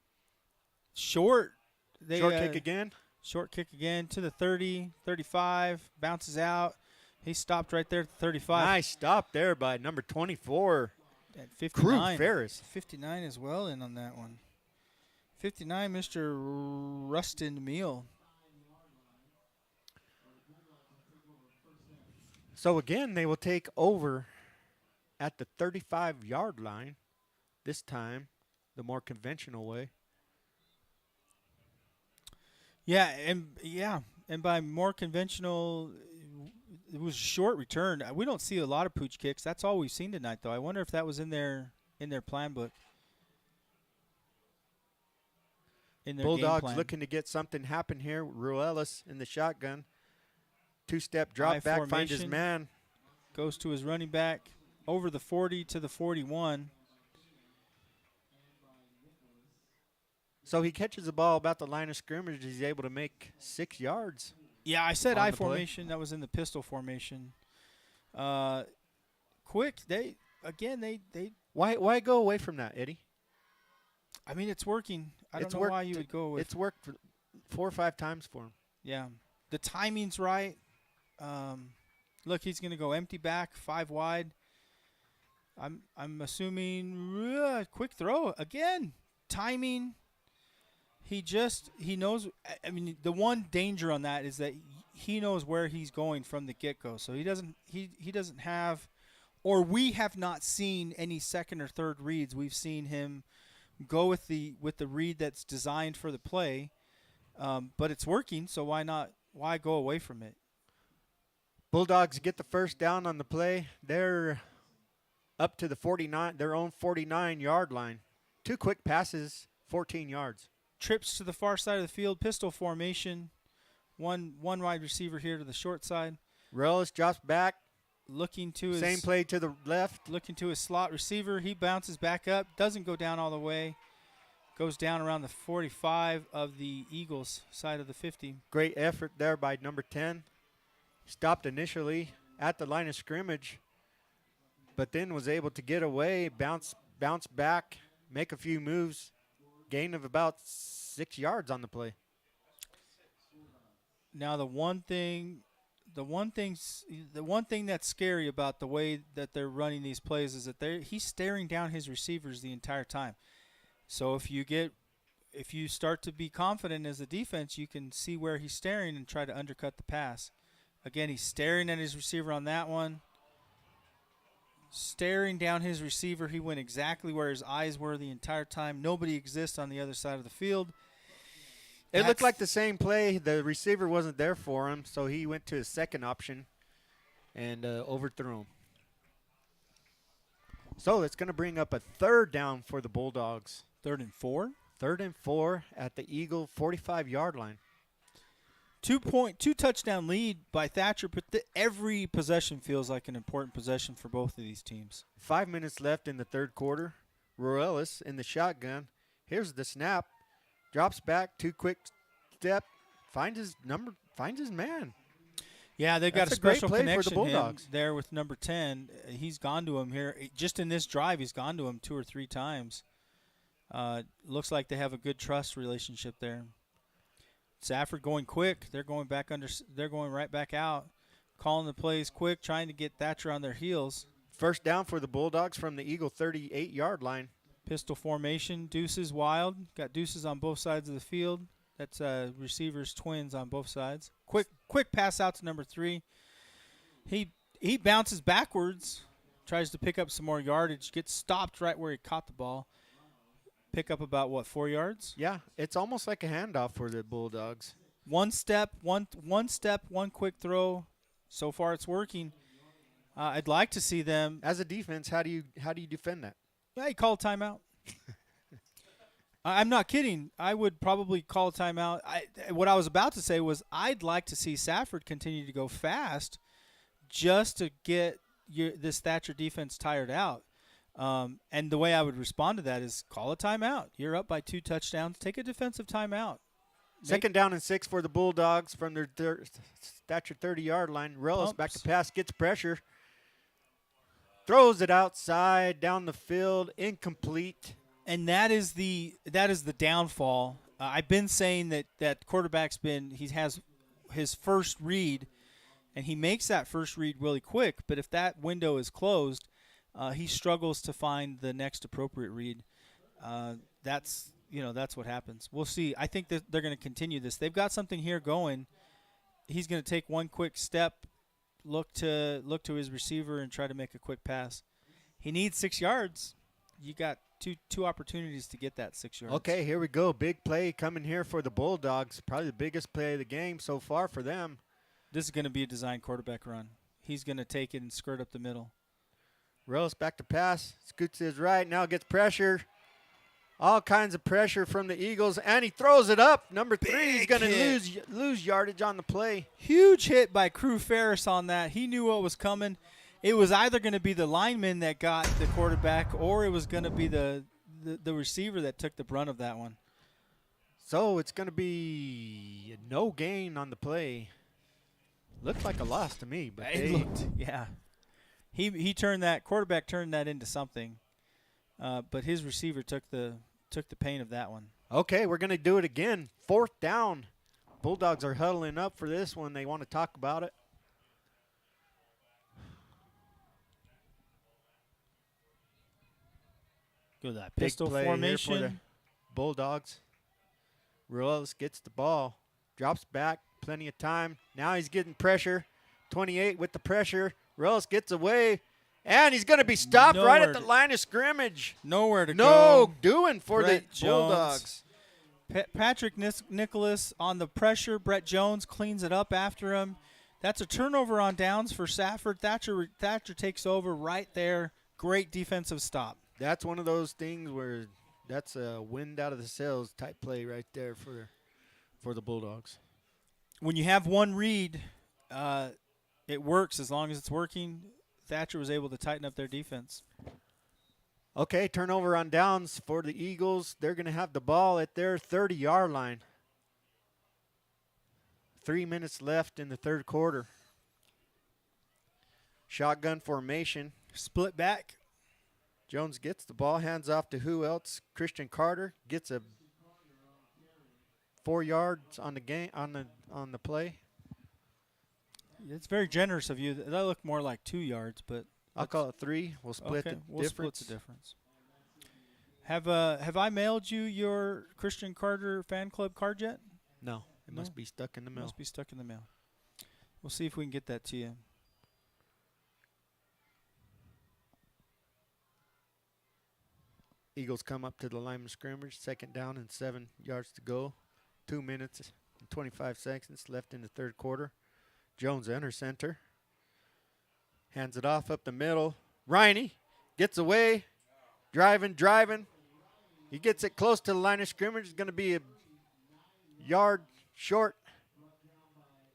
Short kick again. Short kick again to the 30, 35, bounces out. He stopped right there at the 35. Nice stop there by number 24. At 59. Crew Ferris. 59 as well in on that one. 59, Mr. Rustin Meal. So again, they will take over at the 35-yard line. This time, the more conventional way. And by more conventional, it was a short return. We don't see a lot of pooch kicks. That's all we've seen tonight, though. I wonder if that was in their plan book. In their Bulldogs looking to get something happen here. Ruelas in the shotgun. 2-step drop back, finds his man. Goes to his running back over the 40 to the 41. So he catches the ball about the line of scrimmage. He's able to make 6 yards. Yeah, I said I formation. That was in the pistol formation. Quick. Why go away from that, Eddie? I mean, it's working. I don't know why you would go with. It's worked 4 or 5 times for him. Yeah, the timing's right. Look, he's going to go empty back, 5 wide. I'm assuming quick throw again. Timing. He knows. I mean, the one danger on that is that he knows where he's going from the get-go. So he doesn't have, or we have not seen any second or third reads. We've seen him go with the read that's designed for the play, but it's working. So why not? Why go away from it? Bulldogs get the first down on the play. They're up to their own 49-yard line. 2 quick passes, 14 yards. Trips to the far side of the field, pistol formation. One wide receiver here to the short side. Rellis drops back. Looking to Same play to the left. Looking to his slot receiver. He bounces back up. Doesn't go down all the way. Goes down around the 45 of the Eagles side of the 50. Great effort there by number 10. Stopped initially at the line of scrimmage, but then was able to get away, bounce back, make a few moves. Gain of about 6 yards on the play. Now the one thing that's scary about the way that they're running these plays is that he's staring down his receivers the entire time. So if you start to be confident as a defense, you can see where he's staring and try to undercut the pass. Again, he's staring at his receiver on that one. Staring down his receiver, he went exactly where his eyes were the entire time. Nobody exists on the other side of the field. It looked like the same play. The receiver wasn't there for him, so he went to his second option and overthrew him. So it's going to bring up a third down for the Bulldogs. 3rd and 4? 3rd and 4 at the Eagle 45-yard line. 2 touchdown lead by Thatcher, but every possession feels like an important possession for both of these teams. 5 minutes left in the third quarter. Ruelas in the shotgun. Here's the snap. Drops back, 2 quick step. Finds his man. Yeah, they've got That's a special great play connection for the Bulldogs there with number 10. He's gone to him here. Just in this drive, he's gone to him 2 or 3 times. Looks like they have a good trust relationship there. Safford going quick. They're going right back out, calling the plays quick, trying to get Thatcher on their heels. First down for the Bulldogs from the Eagle 38-yard line. Pistol formation, deuces wild. Got deuces on both sides of the field. That's receivers twins on both sides. Quick pass out to number 3. He bounces backwards, tries to pick up some more yardage, gets stopped right where he caught the ball. Pick up about 4 yards? Yeah, it's almost like a handoff for the Bulldogs. One step, one quick throw. So far, it's working. I'd like to see them. As a defense, how do you defend that? Yeah, you call a timeout. I'm not kidding. I would probably call a timeout. What I was about to say was I'd like to see Safford continue to go fast, just to get this Thatcher defense tired out. And the way I would respond to that is call a timeout. You're up by 2 touchdowns. Take a defensive timeout. Second down and 6 for the Bulldogs from their Thatcher 30-yard line. Rellis back to pass, gets pressure. Throws it outside, down the field, incomplete. And that is the downfall. I've been saying that quarterback's he has his first read, and he makes that first read really quick. But if that window is closed, he struggles to find the next appropriate read. That's what happens. We'll see. I think that they're going to continue this. They've got something here going. He's going to take one quick step, look to his receiver, and try to make a quick pass. He needs 6 yards. You got two opportunities to get that 6 yards. Okay, here we go. Big play coming here for the Bulldogs. Probably the biggest play of the game so far for them. This is going to be a design quarterback run. He's going to take it and skirt up the middle. Rellis back to pass. Scoots to his right. Now gets pressure. All kinds of pressure from the Eagles, and he throws it up. Number 3 is going to lose yardage on the play. Huge hit by Crew Ferris on that. He knew what was coming. It was either going to be the lineman that got the quarterback, or it was going to be the receiver that took the brunt of that one. So it's going to be no gain on the play. Looked like a loss to me, but yeah. He turned that quarterback turned that into something, but his receiver took the pain of that one. Okay, we're going to do it again. 4th down. Bulldogs are huddling up for this one. They want to talk about it. Go to that Big pistol play here for the formation. Bulldogs. Ruelas gets the ball, drops back, plenty of time. Now he's getting pressure. 28 with the pressure. Ruelas gets away, and he's going to be stopped right at the line of scrimmage. Nowhere to go. No doing for Brett the Bulldogs. Patrick Nicholas on the pressure. Brett Jones cleans it up after him. That's a turnover on downs for Safford. Thatcher takes over right there. Great defensive stop. That's one of those things where that's a wind out of the sails type play right there for the Bulldogs. When you have one read, it works as long as it's working. Thatcher was able to tighten up their defense. Okay, turnover on downs for the Eagles. They're going to have the ball at their 30-yard line. 3 minutes left in the third quarter. Shotgun formation. Split back. Jones gets the ball, hands off to who else? Christian Carter gets a 4 yards on the game on the play. It's very generous of you. That looked more like 2 yards, but I'll call it 3. We'll split the we'll difference. Split the difference. Have I mailed you your Christian Carter fan club card yet? No, it must be stuck in the mail. Must be stuck in the mail. We'll see if we can get that to you. Eagles come up to the line of scrimmage, 2nd down and 7 yards to go. 2 minutes and 25 seconds left in the third quarter. Jones enters center. Hands it off up the middle. Riney gets away. Driving. He gets it close to the line of scrimmage. It's going to be a yard short.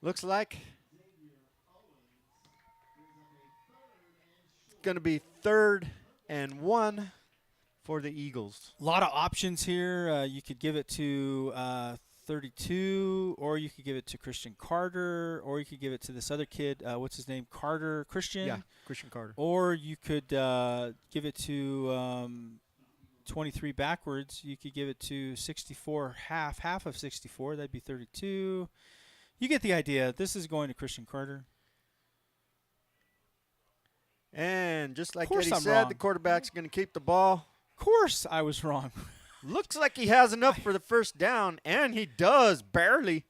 Looks like. It's going to be 3rd and 1 for the Eagles. A lot of options here. You could give it to 32, or you could give it to Christian Carter, or you could give it to this other kid. What's his name? Christian? Yeah, Christian Carter. Or you could give it to 23 backwards. You could give it to 64, half of 64. That'd be 32. You get the idea. This is going to Christian Carter. And just like Eddy said, the quarterback's going to keep the ball. Of course I was wrong. Looks like he has enough for the first down, and he does, barely.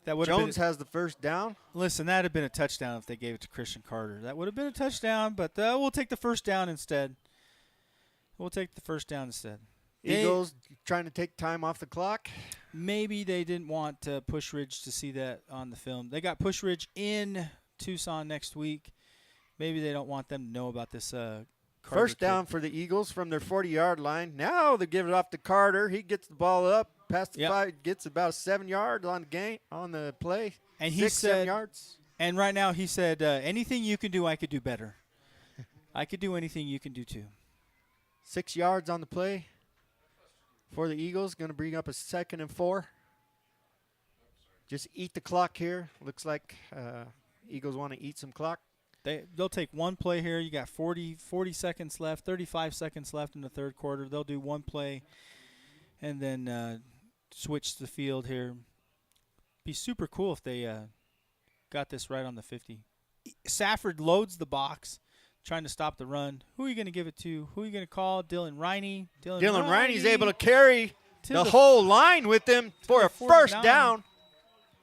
Jones has the first down. Listen, that would have been a touchdown if they gave it to Christian Carter. That would have been a touchdown, but we'll take the first down instead. Eagles trying to take time off the clock. Maybe they didn't want Push Ridge to see that on the film. They got Push Ridge in Tucson next week. Maybe they don't want them to know about this First down for the Eagles from their 40-yard line. Now they give it off to Carter. He gets the ball up, past the 5, gets about 7 yards on the play. And 7 yards. And right now he said, anything you can do, I could do better. I could do anything you can do too. 6 yards on the play for the Eagles. Going to bring up a 2nd and 4. Just eat the clock here. Looks like Eagles want to eat some clock. They'll take one play here. You got 40 seconds left, 35 seconds left in the third quarter. They'll do one play and then switch the field here. Be super cool if they got this right on the 50. Safford loads the box, trying to stop the run. Who are you going to give it to? Who are you going to call? Dylan Riney. Dylan Riney's able to carry the whole line with him for a first down.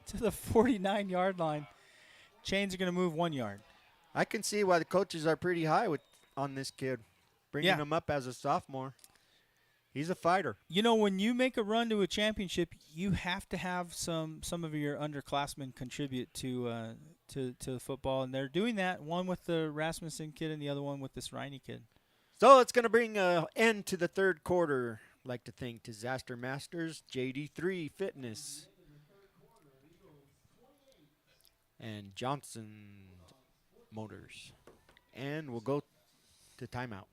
To the 49-yard line. Chains are going to move 1 yard. I can see why the coaches are pretty high on this kid, bringing him up as a sophomore. He's a fighter. You know, when you make a run to a championship, you have to have some of your underclassmen contribute to football, and they're doing that. One with the Rasmussen kid, and the other one with this Riney kid. So it's going to bring an end to the third quarter. I'd like to thank Disaster Masters, JD3 Fitness, and Johnson Motors. And we'll go to timeout.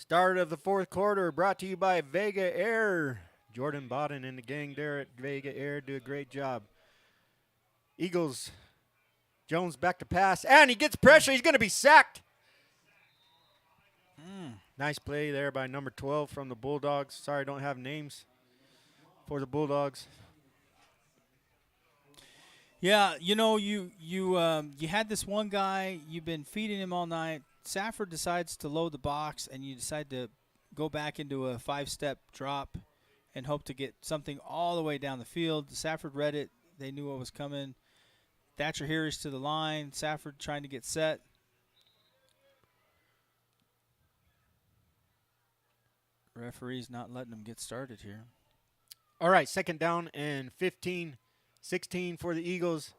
Start of the fourth quarter brought to you by Vega Air. Jordan Bodden and the gang there at Vega Air do a great job. Eagles, Jones back to pass, and he gets pressure. He's going to be sacked. Nice play there by number 12 from the Bulldogs. Sorry, I don't have names for the Bulldogs. Yeah, you had this one guy. You've been feeding him all night. Safford decides to load the box, and you decide to go back into a 5-step drop and hope to get something all the way down the field. Safford read it. They knew what was coming. Thatcher Harris to the line. Safford trying to get set. Referee's not letting them get started here. All right, second down and 15, 16 for the Eagles.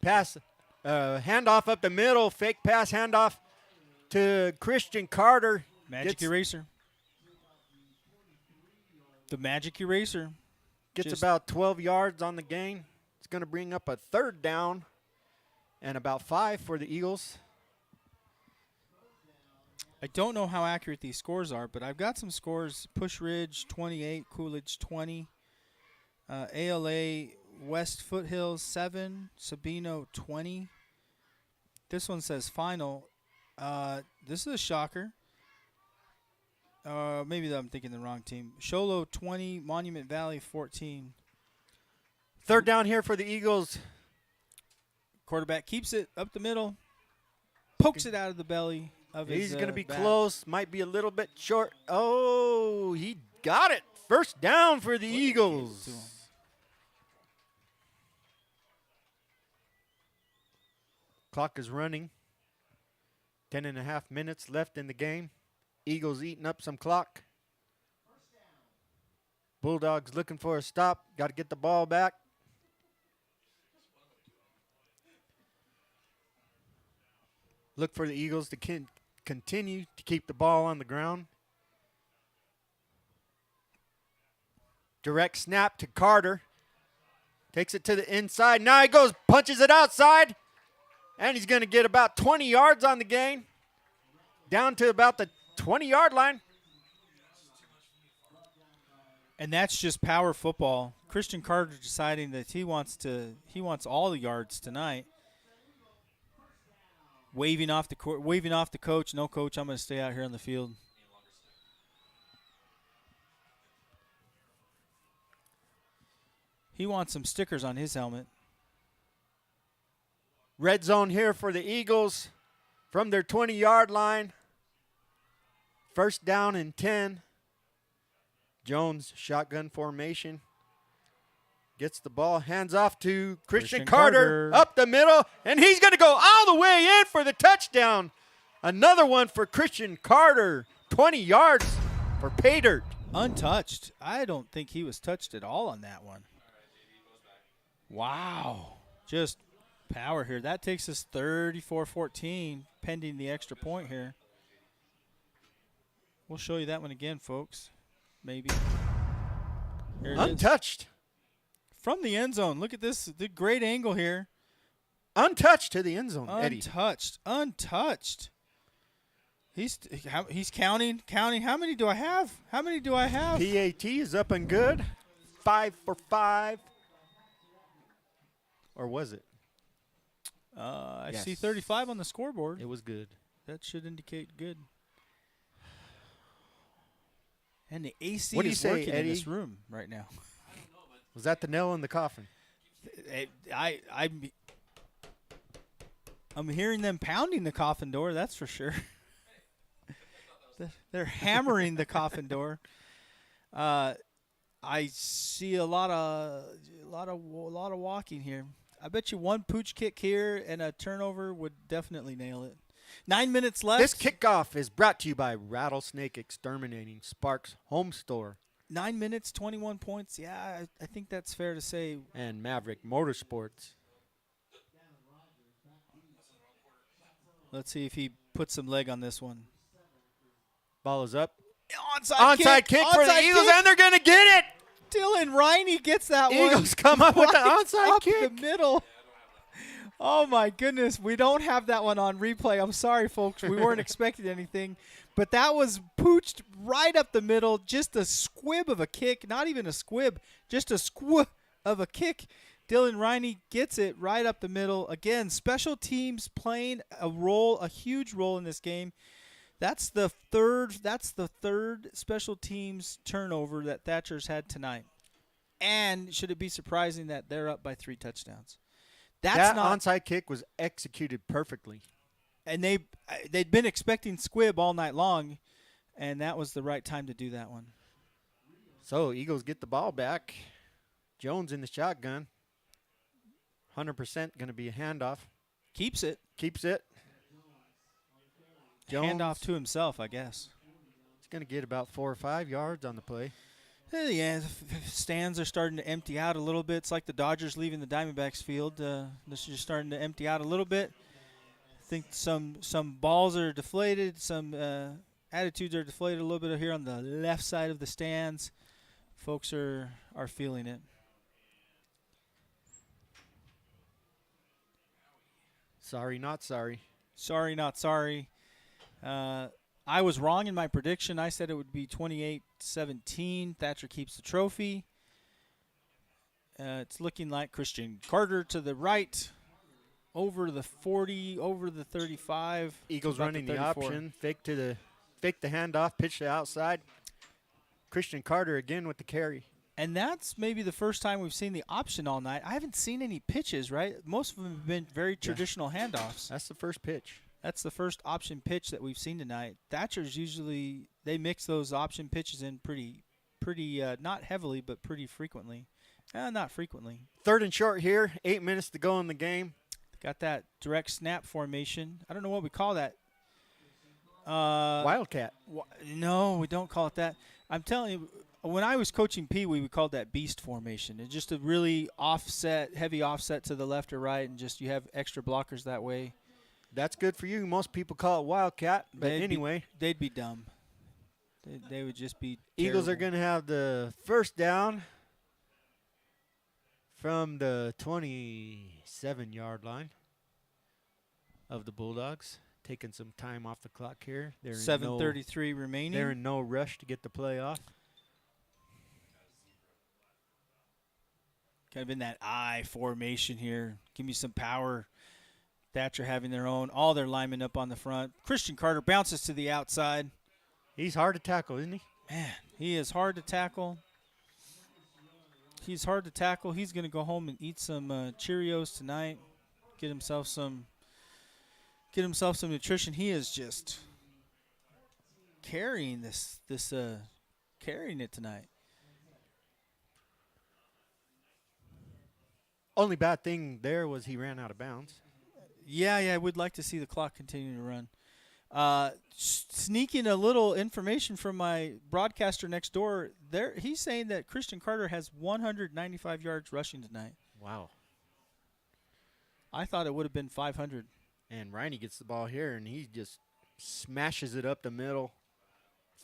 Pass, handoff up the middle, fake pass handoff to Christian Carter. Magic eraser. The magic eraser. Gets about 12 yards on the gain. It's going to bring up a third down and about 5 for the Eagles. I don't know how accurate these scores are, but I've got some scores. Push Ridge, 28. Coolidge, 20. ALA West Foothills, 7. Sabino, 20. This one says final. This is a shocker. Maybe I'm thinking the wrong team. Sholo, 20. Monument Valley, 14. Third down here for the Eagles. Quarterback keeps it up the middle. Pokes it out of the belly. He's going to be close. Might be a little bit short. Oh, he got it. First down for the Eagles. Clock is running. 10.5 minutes left in the game. Eagles eating up some clock. Bulldogs looking for a stop. Got to get the ball back. Look for the Eagles to continue to keep the ball on the ground. Direct snap to Carter. Takes it to the inside. Now he goes, punches it outside. And he's going to get about 20 yards on the gain. Down to about the 20-yard line. And that's just power football. Christian Carter deciding that he wants all the yards tonight. Waving off the coach. No, coach, I'm going to stay out here on the field. He wants some stickers on his helmet. Red zone here for the Eagles from their 20-yard line. First down and 10. Jones, shotgun formation. Gets the ball, hands off to Christian Carter up the middle, and he's going to go all the way in for the touchdown. Another one for Christian Carter, 20 yards for pay dirt. Untouched. I don't think he was touched at all on that one. Wow. Just power here. That takes us 34-14, pending the extra point here. We'll show you that one again, folks. Maybe. Here it Untouched. is. From the end zone. Look at this. The great angle here. Untouched to the end zone, Eddie. Untouched. He's counting. How many do I have? PAT is up and good. 5 for 5. Or was it? I see 35 on the scoreboard. It was good. That should indicate good. And the AC What do you is say, working Eddie? in this room right now. Was that the nail in the coffin? I'm hearing them pounding the coffin door. That's for sure. They're hammering the coffin door. I see a lot of walking here. I bet you one pooch kick here and a turnover would definitely nail it. 9 minutes left. This kickoff is brought to you by Rattlesnake Exterminating Sparks Home Store. 9 minutes, 21 points. Yeah, I think that's fair to say. And Maverick Motorsports. Let's see if he puts some leg on this one. Ball is up. Onside kick for the Eagles, and they're going to get it. Dylan Riney gets that one. Eagles come up with the onside up kick. the middle. Oh, my goodness. We don't have that one on replay. I'm sorry, folks. We weren't expecting anything. But that was pooched right up the middle. Just a squib of a kick. Not even a squib. Just a squib of a kick. Dylan Riney gets it right up the middle. Again, special teams playing a huge role in this game. That's the third special teams turnover that Thatcher's had tonight. And should it be surprising that they're up by 3 touchdowns? That onside kick was executed perfectly. And they'd been expecting squib all night long, and that was the right time to do that one. So Eagles get the ball back. Jones in the shotgun. 100% going to be a handoff. Keeps it. Jones. Handoff to himself, I guess. He's going to get about 4 or 5 yards on the play. Yeah, stands are starting to empty out a little bit. It's like the Dodgers leaving the Diamondbacks field. This is just starting to empty out a little bit. I think some balls are deflated. Some attitudes are deflated a little bit here on the left side of the stands. Folks are feeling it. Sorry, not sorry. Sorry, not sorry. I was wrong in my prediction. I said it would be 28-17. Thatcher keeps the trophy. It's looking like Christian Carter to the right, over the 40, over the 35. Eagles running the option, fake the handoff, pitch to the outside. Christian Carter again with the carry. And that's maybe the first time we've seen the option all night. I haven't seen any pitches, right? Most of them have been very traditional handoffs. That's the first pitch. That's the first option pitch that we've seen tonight. Thatcher's usually, they mix those option pitches in pretty not heavily, but pretty frequently. Not frequently. 3rd and short here, 8 minutes to go in the game. Got that direct snap formation. I don't know what we call that. Wildcat. No, we don't call it that. I'm telling you, when I was coaching Pee Wee, we called that beast formation. It's just a really heavy offset to the left or right, and just you have extra blockers that way. That's good for you. Most people call it Wildcat, but anyway. They'd be dumb. They would just be Eagles terrible. are going to have the first down from the 27-yard line of the Bulldogs. Taking some time off the clock here. 7:33 remaining. They're in no rush to get the play off. Kind of in that I formation here. Give me some power. Thatcher having their own. All their linemen up on the front. Christian Carter bounces to the outside. He's hard to tackle, isn't he? Man, he is hard to tackle. He's hard to tackle. He's going to go home and eat some Cheerios tonight. Get himself some nutrition. He is just carrying carrying it tonight. Only bad thing there was he ran out of bounds. Yeah, I would like to see the clock continue to run. Sneaking a little information from my broadcaster next door, he's saying that Christian Carter has 195 yards rushing tonight. Wow. I thought it would have been 500. And Riney gets the ball here, and he just smashes it up the middle,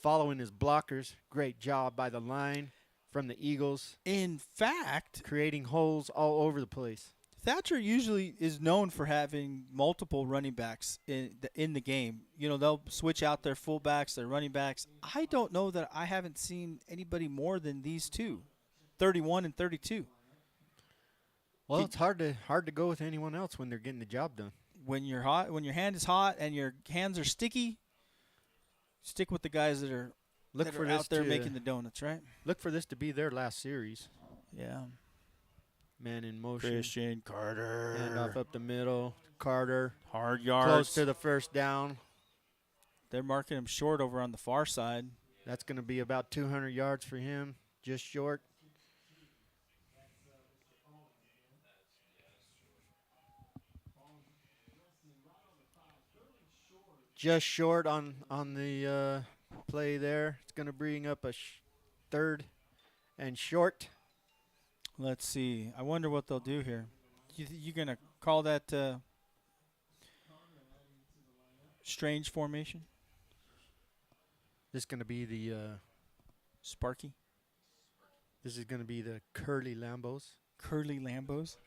following his blockers. Great job by the line from the Eagles. In fact, creating holes all over the place. Thatcher usually is known for having multiple running backs in the game. You know, they'll switch out their fullbacks, their running backs. I don't know that I haven't seen anybody more than these two, 31 and 32. Well, it's hard to go with anyone else when they're getting the job done. When you're hot, when your hand is hot and your hands are sticky, stick with the guys that are out there making the donuts, right? Look for this to be their last series. Yeah. Man in motion. Christian Carter. Handoff up the middle. Carter. Hard yards. Close to the first down. They're marking him short over on the far side. That's going to be about 200 yards for him. Just short. Just short on the play there. It's going to bring up a 3rd and short. Let's see. I wonder what they'll do here. You going to call that strange formation? This is going to be the Sparky. This is going to be the Curly Lambos. Curly Lambos.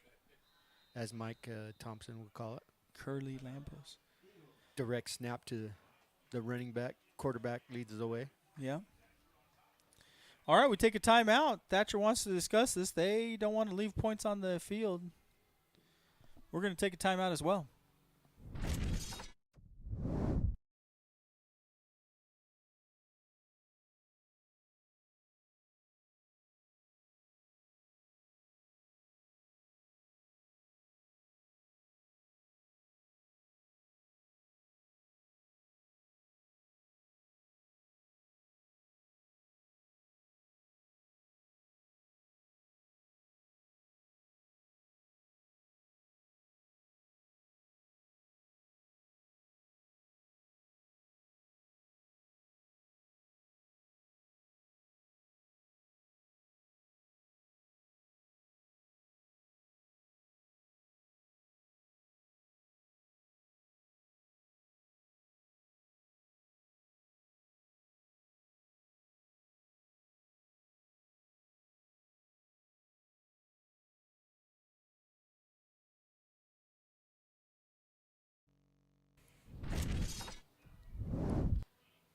as Mike Thompson would call it. Curly Lampos. Direct snap to the running back. Quarterback leads the way. Yeah. All right, we take a timeout. Thatcher wants to discuss this. They don't want to leave points on the field. We're going to take a timeout as well.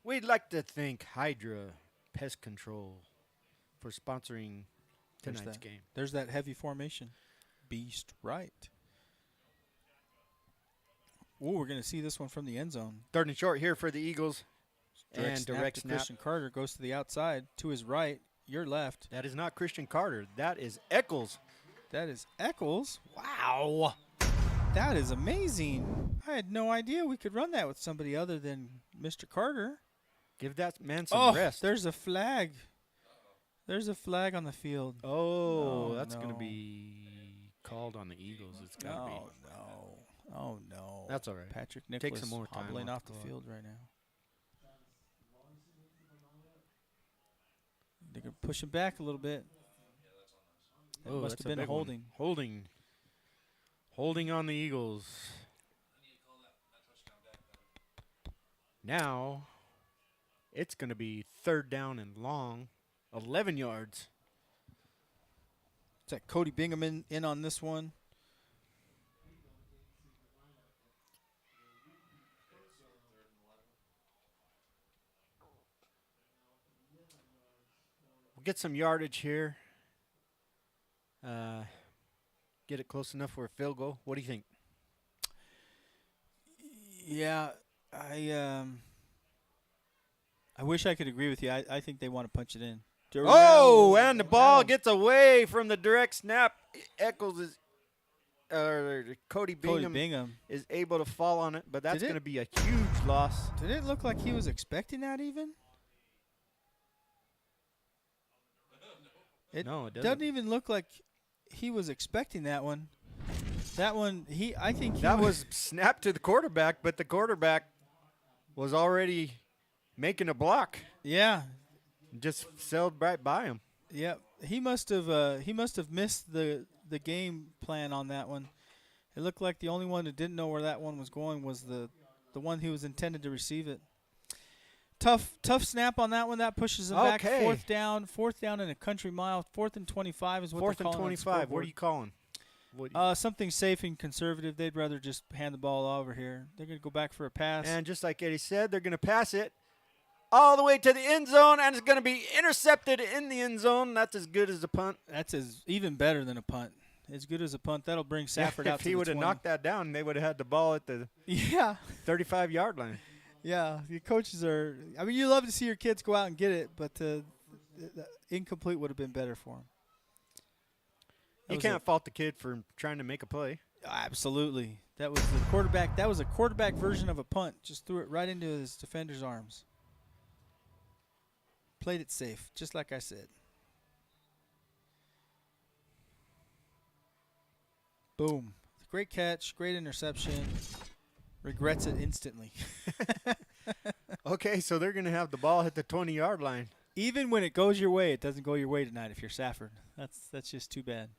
We'd like to thank Hydra Pest Control for sponsoring tonight's game. There's that heavy formation. Beast right. Ooh, we're going to see this one from the end zone. 3rd and short here for the Eagles. Direct snap. Christian Carter goes to the outside. To his right, your left. That is not Christian Carter. That is Eccles. That is Eccles. Wow. That is amazing. I had no idea we could run that with somebody other than Mr. Carter. Give that man some rest. There's a flag. There's a flag on the field. Oh, that's going to be called on the Eagles. It's got to be. Oh, no. That's all right. Patrick Nicholas some more time hobbling off the clock. field right now. They're going to push him back a little bit. That must have been a holding. Holding on the Eagles. Now, it's going to be 3rd down and long, 11 yards. Is that Cody Bingham in on this one? We'll get some yardage here. Get it close enough for a field goal. What do you think? Yeah, I wish I could agree with you. I think they want to punch it in. And the ball gets away from the direct snap. Eccles is, Cody Bingham is able to fall on it, but that's going to be a huge loss. Did it look like he was expecting that even? No, it doesn't even look like he was expecting that one. That one, I think that was snapped to the quarterback, but the quarterback was already making a block. Yeah, just sailed right by him. Yeah, he must have missed the game plan on that one. It looked like the only one that didn't know where that one was going was the one who was intended to receive it. Tough snap on that one. That pushes him back. 4th down in a country mile. 4th and 25 is what they're calling. 4th and 25. What are you calling? Something safe and conservative. They'd rather just hand the ball over here. They're going to go back for a pass. And just like Eddy said, they're going to pass it all the way to the end zone, and it's going to be intercepted in the end zone. That's as good as a punt. That's even better than a punt. As good as a punt. That'll bring Safford out to the 20. If he would have knocked that down, they would have had the ball at the 35-yard line. Yeah, the coaches are – I mean, you love to see your kids go out and get it, but the incomplete would have been better for them. You can't fault the kid for trying to make a play. Absolutely. That was the quarterback. That was a quarterback version of a punt. Just threw it right into his defender's arms. Played it safe, just like I said. Boom. Great catch, great interception. Regrets it instantly. Okay, so they're going to have the ball hit the 20-yard line. Even when it goes your way, it doesn't go your way tonight if you're Safford. That's just too bad.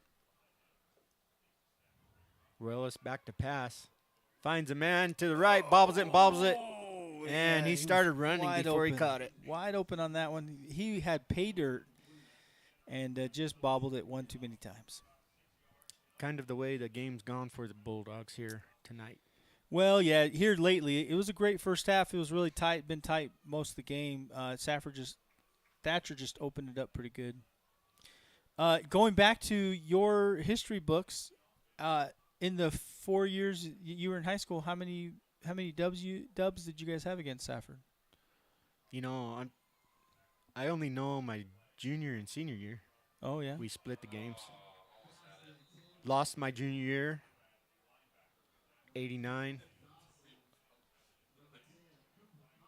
Willis back to pass. Finds a man to the right, bobbles it. And he started running before he caught it. Wide open on that one. He had pay dirt and just bobbled it one too many times. kind of the way the game's gone for the Bulldogs here tonight. Well, yeah, here lately, it was a great first half. It was really tight, been tight most of the game. Thatcher just opened it up pretty good. Going back to your history books, in the 4 years you were in high school, how many dubs did you guys have against Safford? You know, I only know my junior and senior year. Oh, yeah? We split the games. Lost my junior year, 89.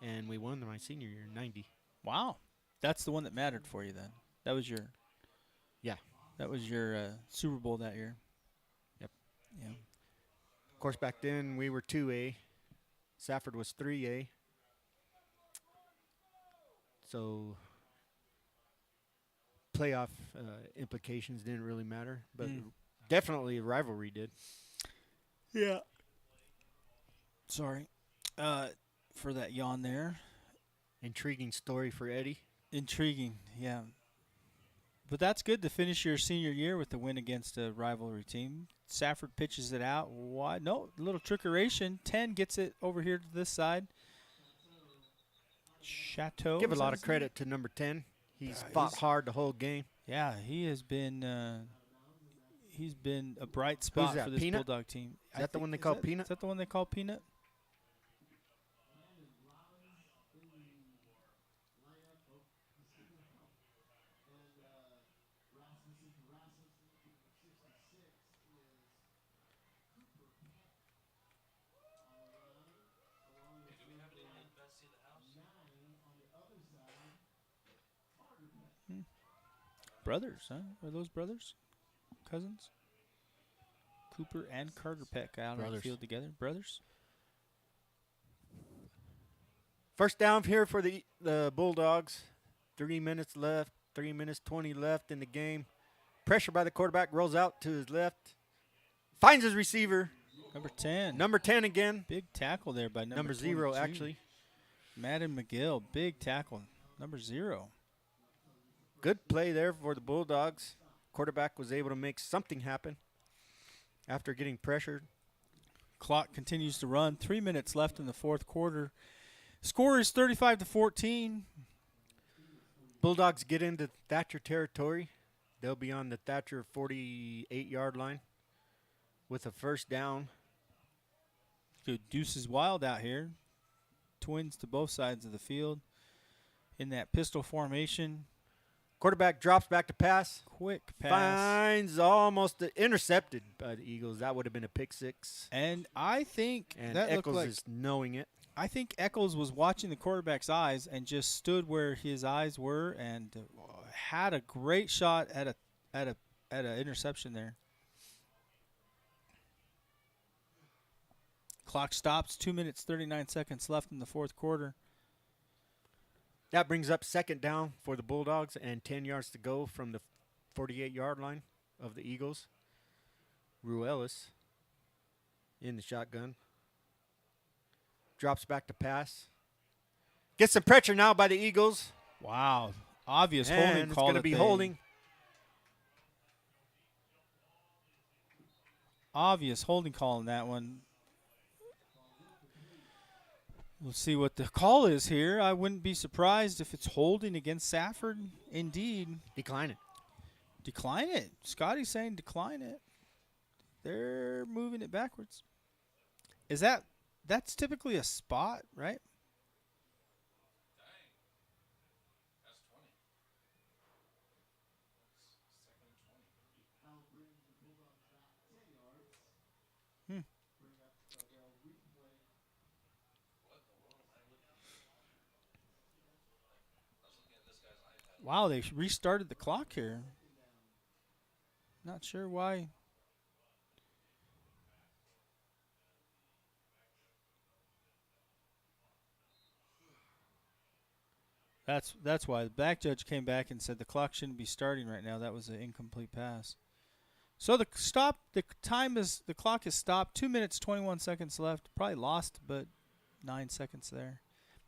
And we won my senior year, 90. Wow. That's the one that mattered for you then. That was your Super Bowl that year. Yep. Yeah. Of course, back then we were 2A. Safford was 3A. So playoff implications didn't really matter, but definitely a rivalry did. Yeah. Sorry for that yawn there. Intriguing story for Eddy. Intriguing, yeah. But that's good to finish your senior year with the win against a rivalry team. Safford pitches it out. Why? No, a little trickeration. 10 gets it over here to this side. Chateau. Give a lot of credit to number 10. He's fought hard the whole game. Yeah, he has been. He's been a bright spot for this Peanut? Bulldog team. Is that the one they call Peanut? Is that the one they call Peanut? Brothers, huh? Are those brothers? Cousins? Cooper and Carter Peck out on the field together. Brothers? First down here for the Bulldogs. 3 minutes left. 3 minutes 20 left in the game. Pressure by the quarterback. Rolls out to his left. Finds his receiver. Number 10. Number 10 again. Big tackle there by number 0, 22. actually. Madden McGill. Big tackle. Number 0. Good play there for the Bulldogs. Quarterback was able to make something happen after getting pressured. Clock continues to run. 3 minutes left in the fourth quarter. Score is 35-14. Bulldogs get into Thatcher territory. They'll be on the Thatcher 48-yard line with a first down. Good deuces wild out here. Twins to both sides of the field in that pistol formation. Quarterback drops back to pass. Quick pass. Finds almost intercepted by the Eagles. That would have been a pick six. And I think and that Eccles looked like, is knowing it. I think Eccles was watching the quarterback's eyes and just stood where his eyes were and had a great shot at a interception there. Clock stops. 2 minutes 39 seconds left in the fourth quarter. That brings up second down for the Bulldogs and 10 yards to go from the 48-yard line of the Eagles. Ruelas in the shotgun. Drops back to pass. Gets some pressure now by the Eagles. Wow. Obvious and holding it's call. It's going to be holding. Obvious holding call in that one. We'll see what the call is here. I wouldn't be surprised if it's holding against Safford. Indeed. Decline it. Decline it. Scotty's saying decline it. They're moving it backwards. That's typically a spot, right? Wow, they restarted the clock here. Not sure why. That's why the back judge came back and said the clock shouldn't be starting right now. That was an incomplete pass. So the clock is stopped. 2 minutes 21 seconds left. Probably lost, but 9 seconds there.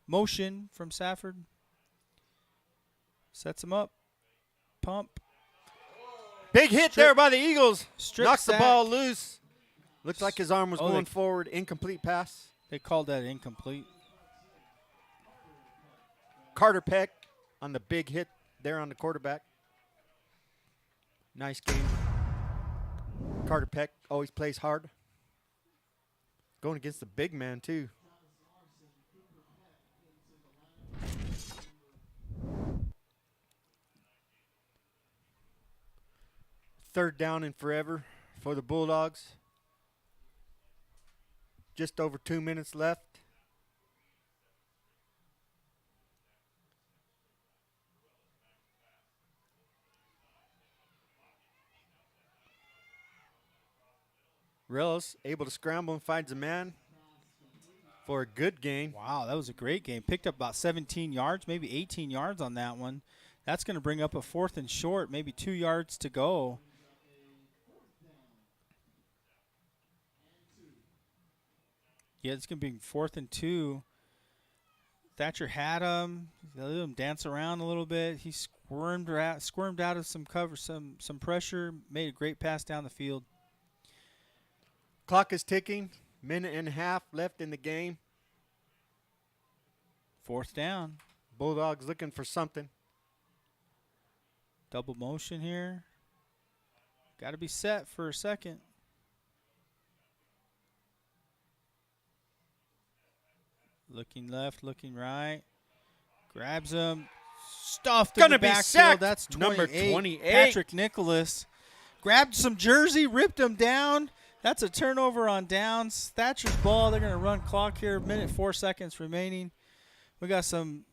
Motion from Safford. Sets him up. Pump. Big hit there by the Eagles. Knocks the sack. ball loose. Looked like his arm was going they- forward. Incomplete pass. They called that incomplete. Carter Peck on the big hit there on the quarterback. Nice game. Carter Peck always plays hard. Going against the big man, too. Third down and forever for the Bulldogs. Just over 2 minutes left. Relis able to scramble and finds a man for a good gain. Wow, that was a great game. Picked up about 17 yards, maybe 18 yards on that one. That's going to bring up a 4th and short, maybe 2 yards to go. Yeah, it's going to be 4th and 2. Thatcher had him. Let him dance around a little bit. He squirmed out of some cover, some pressure. Made a great pass down the field. Clock is ticking. Minute and a half left in the game. 4th down. Bulldogs looking for something. Double motion here. Got to be set for a second. Looking left, looking right. Grabs him. Stuffed in Gonna the be backfield. sacked. That's 28. Number 28. Patrick Nicholas. Grabbed some jersey, ripped him down. That's a turnover on downs. Thatcher's ball. They're going to run clock here. Minute 4 seconds remaining. We got some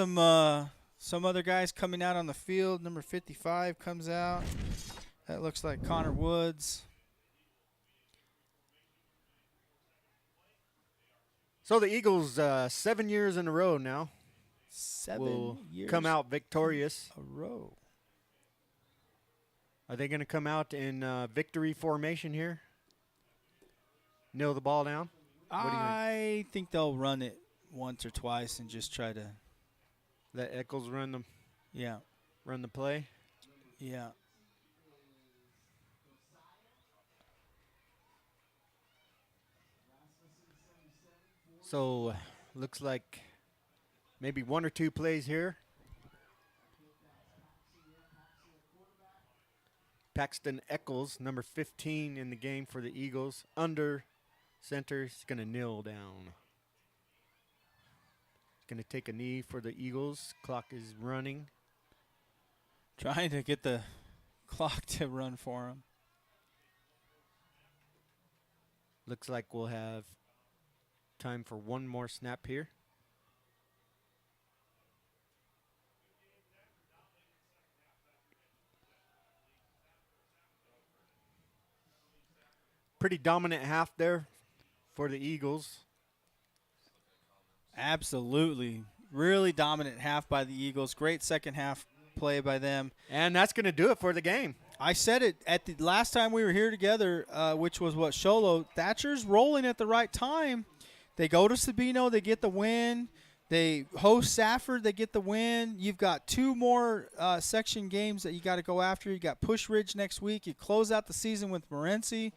other guys coming out on the field. Number 55 comes out. That looks like Connor Woods. So the Eagles, 7 years in a row now, 7 will years come out victorious. a row. Are they going to come out in victory formation here? Nail the ball down? I think they'll run it once or twice and just try to. Let Eccles run the play? Yeah. So looks like maybe 1 or 2 plays here. Paxton Eccles, number 15 in the game for the Eagles. Under center, he's going to kneel down. Going to take a knee for the Eagles. Clock is running. Trying to get the clock to run for him. Looks like we'll have time for one more snap here. Pretty dominant half there for the Eagles. Absolutely. Really dominant half by the Eagles. Great second half play by them. And that's going to do it for the game. I said it at the last time we were here together, which was what, Sholo. Thatcher's rolling at the right time. They go to Sabino, they get the win. They host Safford, they get the win. You've got 2 more section games that you got to go after. You got Push Ridge next week. You close out the season with Morenci.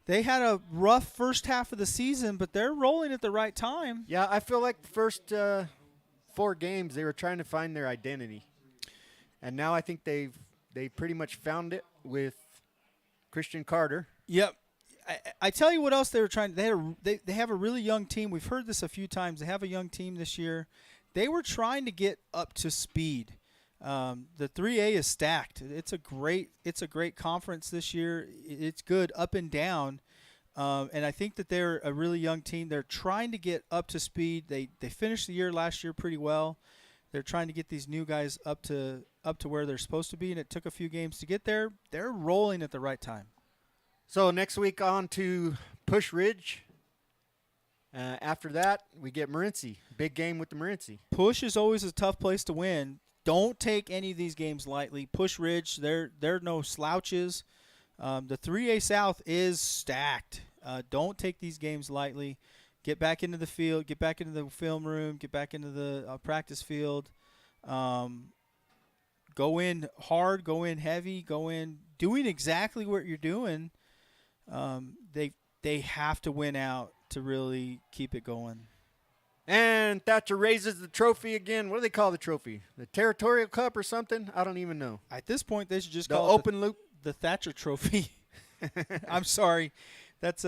They had a rough first half of the season, but they're rolling at the right time. Yeah, I feel like the first 4 games they were trying to find their identity. And now I think they've pretty much found it with Christian Carter. Yep. I tell you what else they were trying. They have a really young team. We've heard this a few times. They have a young team this year. They were trying to get up to speed. The 3A is stacked. It's a great conference this year. It's good up and down. And I think that they're a really young team. They're trying to get up to speed. They finished the year last year pretty well. They're trying to get these new guys up to where they're supposed to be, and it took a few games to get there. They're rolling at the right time. So next week on to Push Ridge. After that, we get Morenci. Big game with the Morenci. Push is always a tough place to win. Don't take any of these games lightly. Push Ridge, they're no slouches. The 3A South is stacked. Don't take these games lightly. Get back into the field. Get back into the film room. Get back into the practice field. go in hard, go in heavy, go in doing exactly what you're doing. They have to win out to really keep it going. And Thatcher raises the trophy again. What do they call the trophy? The Territorial Cup or something? I don't even know. At this point, they should just the call it open loop. The Thatcher Trophy. I'm sorry, that's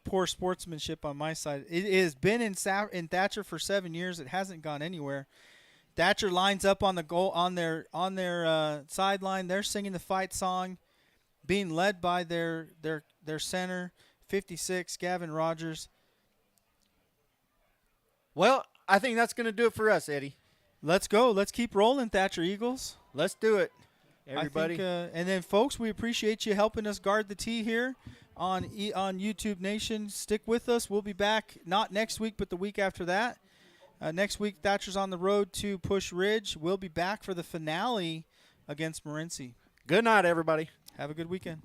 poor sportsmanship on my side. It has been in Thatcher for 7 years. It hasn't gone anywhere. Thatcher lines up on the goal on their sideline. They're singing the fight song, being led by their center, 56, Gavin Rogers. Well, I think that's going to do it for us, Eddie. Let's go. Let's keep rolling, Thatcher Eagles. Let's do it, everybody. I think, and then, folks, we appreciate you helping us guard the tee here on YouTube Nation. Stick with us. We'll be back not next week, but the week after that. Next week, Thatcher's on the road to Push Ridge. We'll be back for the finale against Morenci. Good night, everybody. Have a good weekend.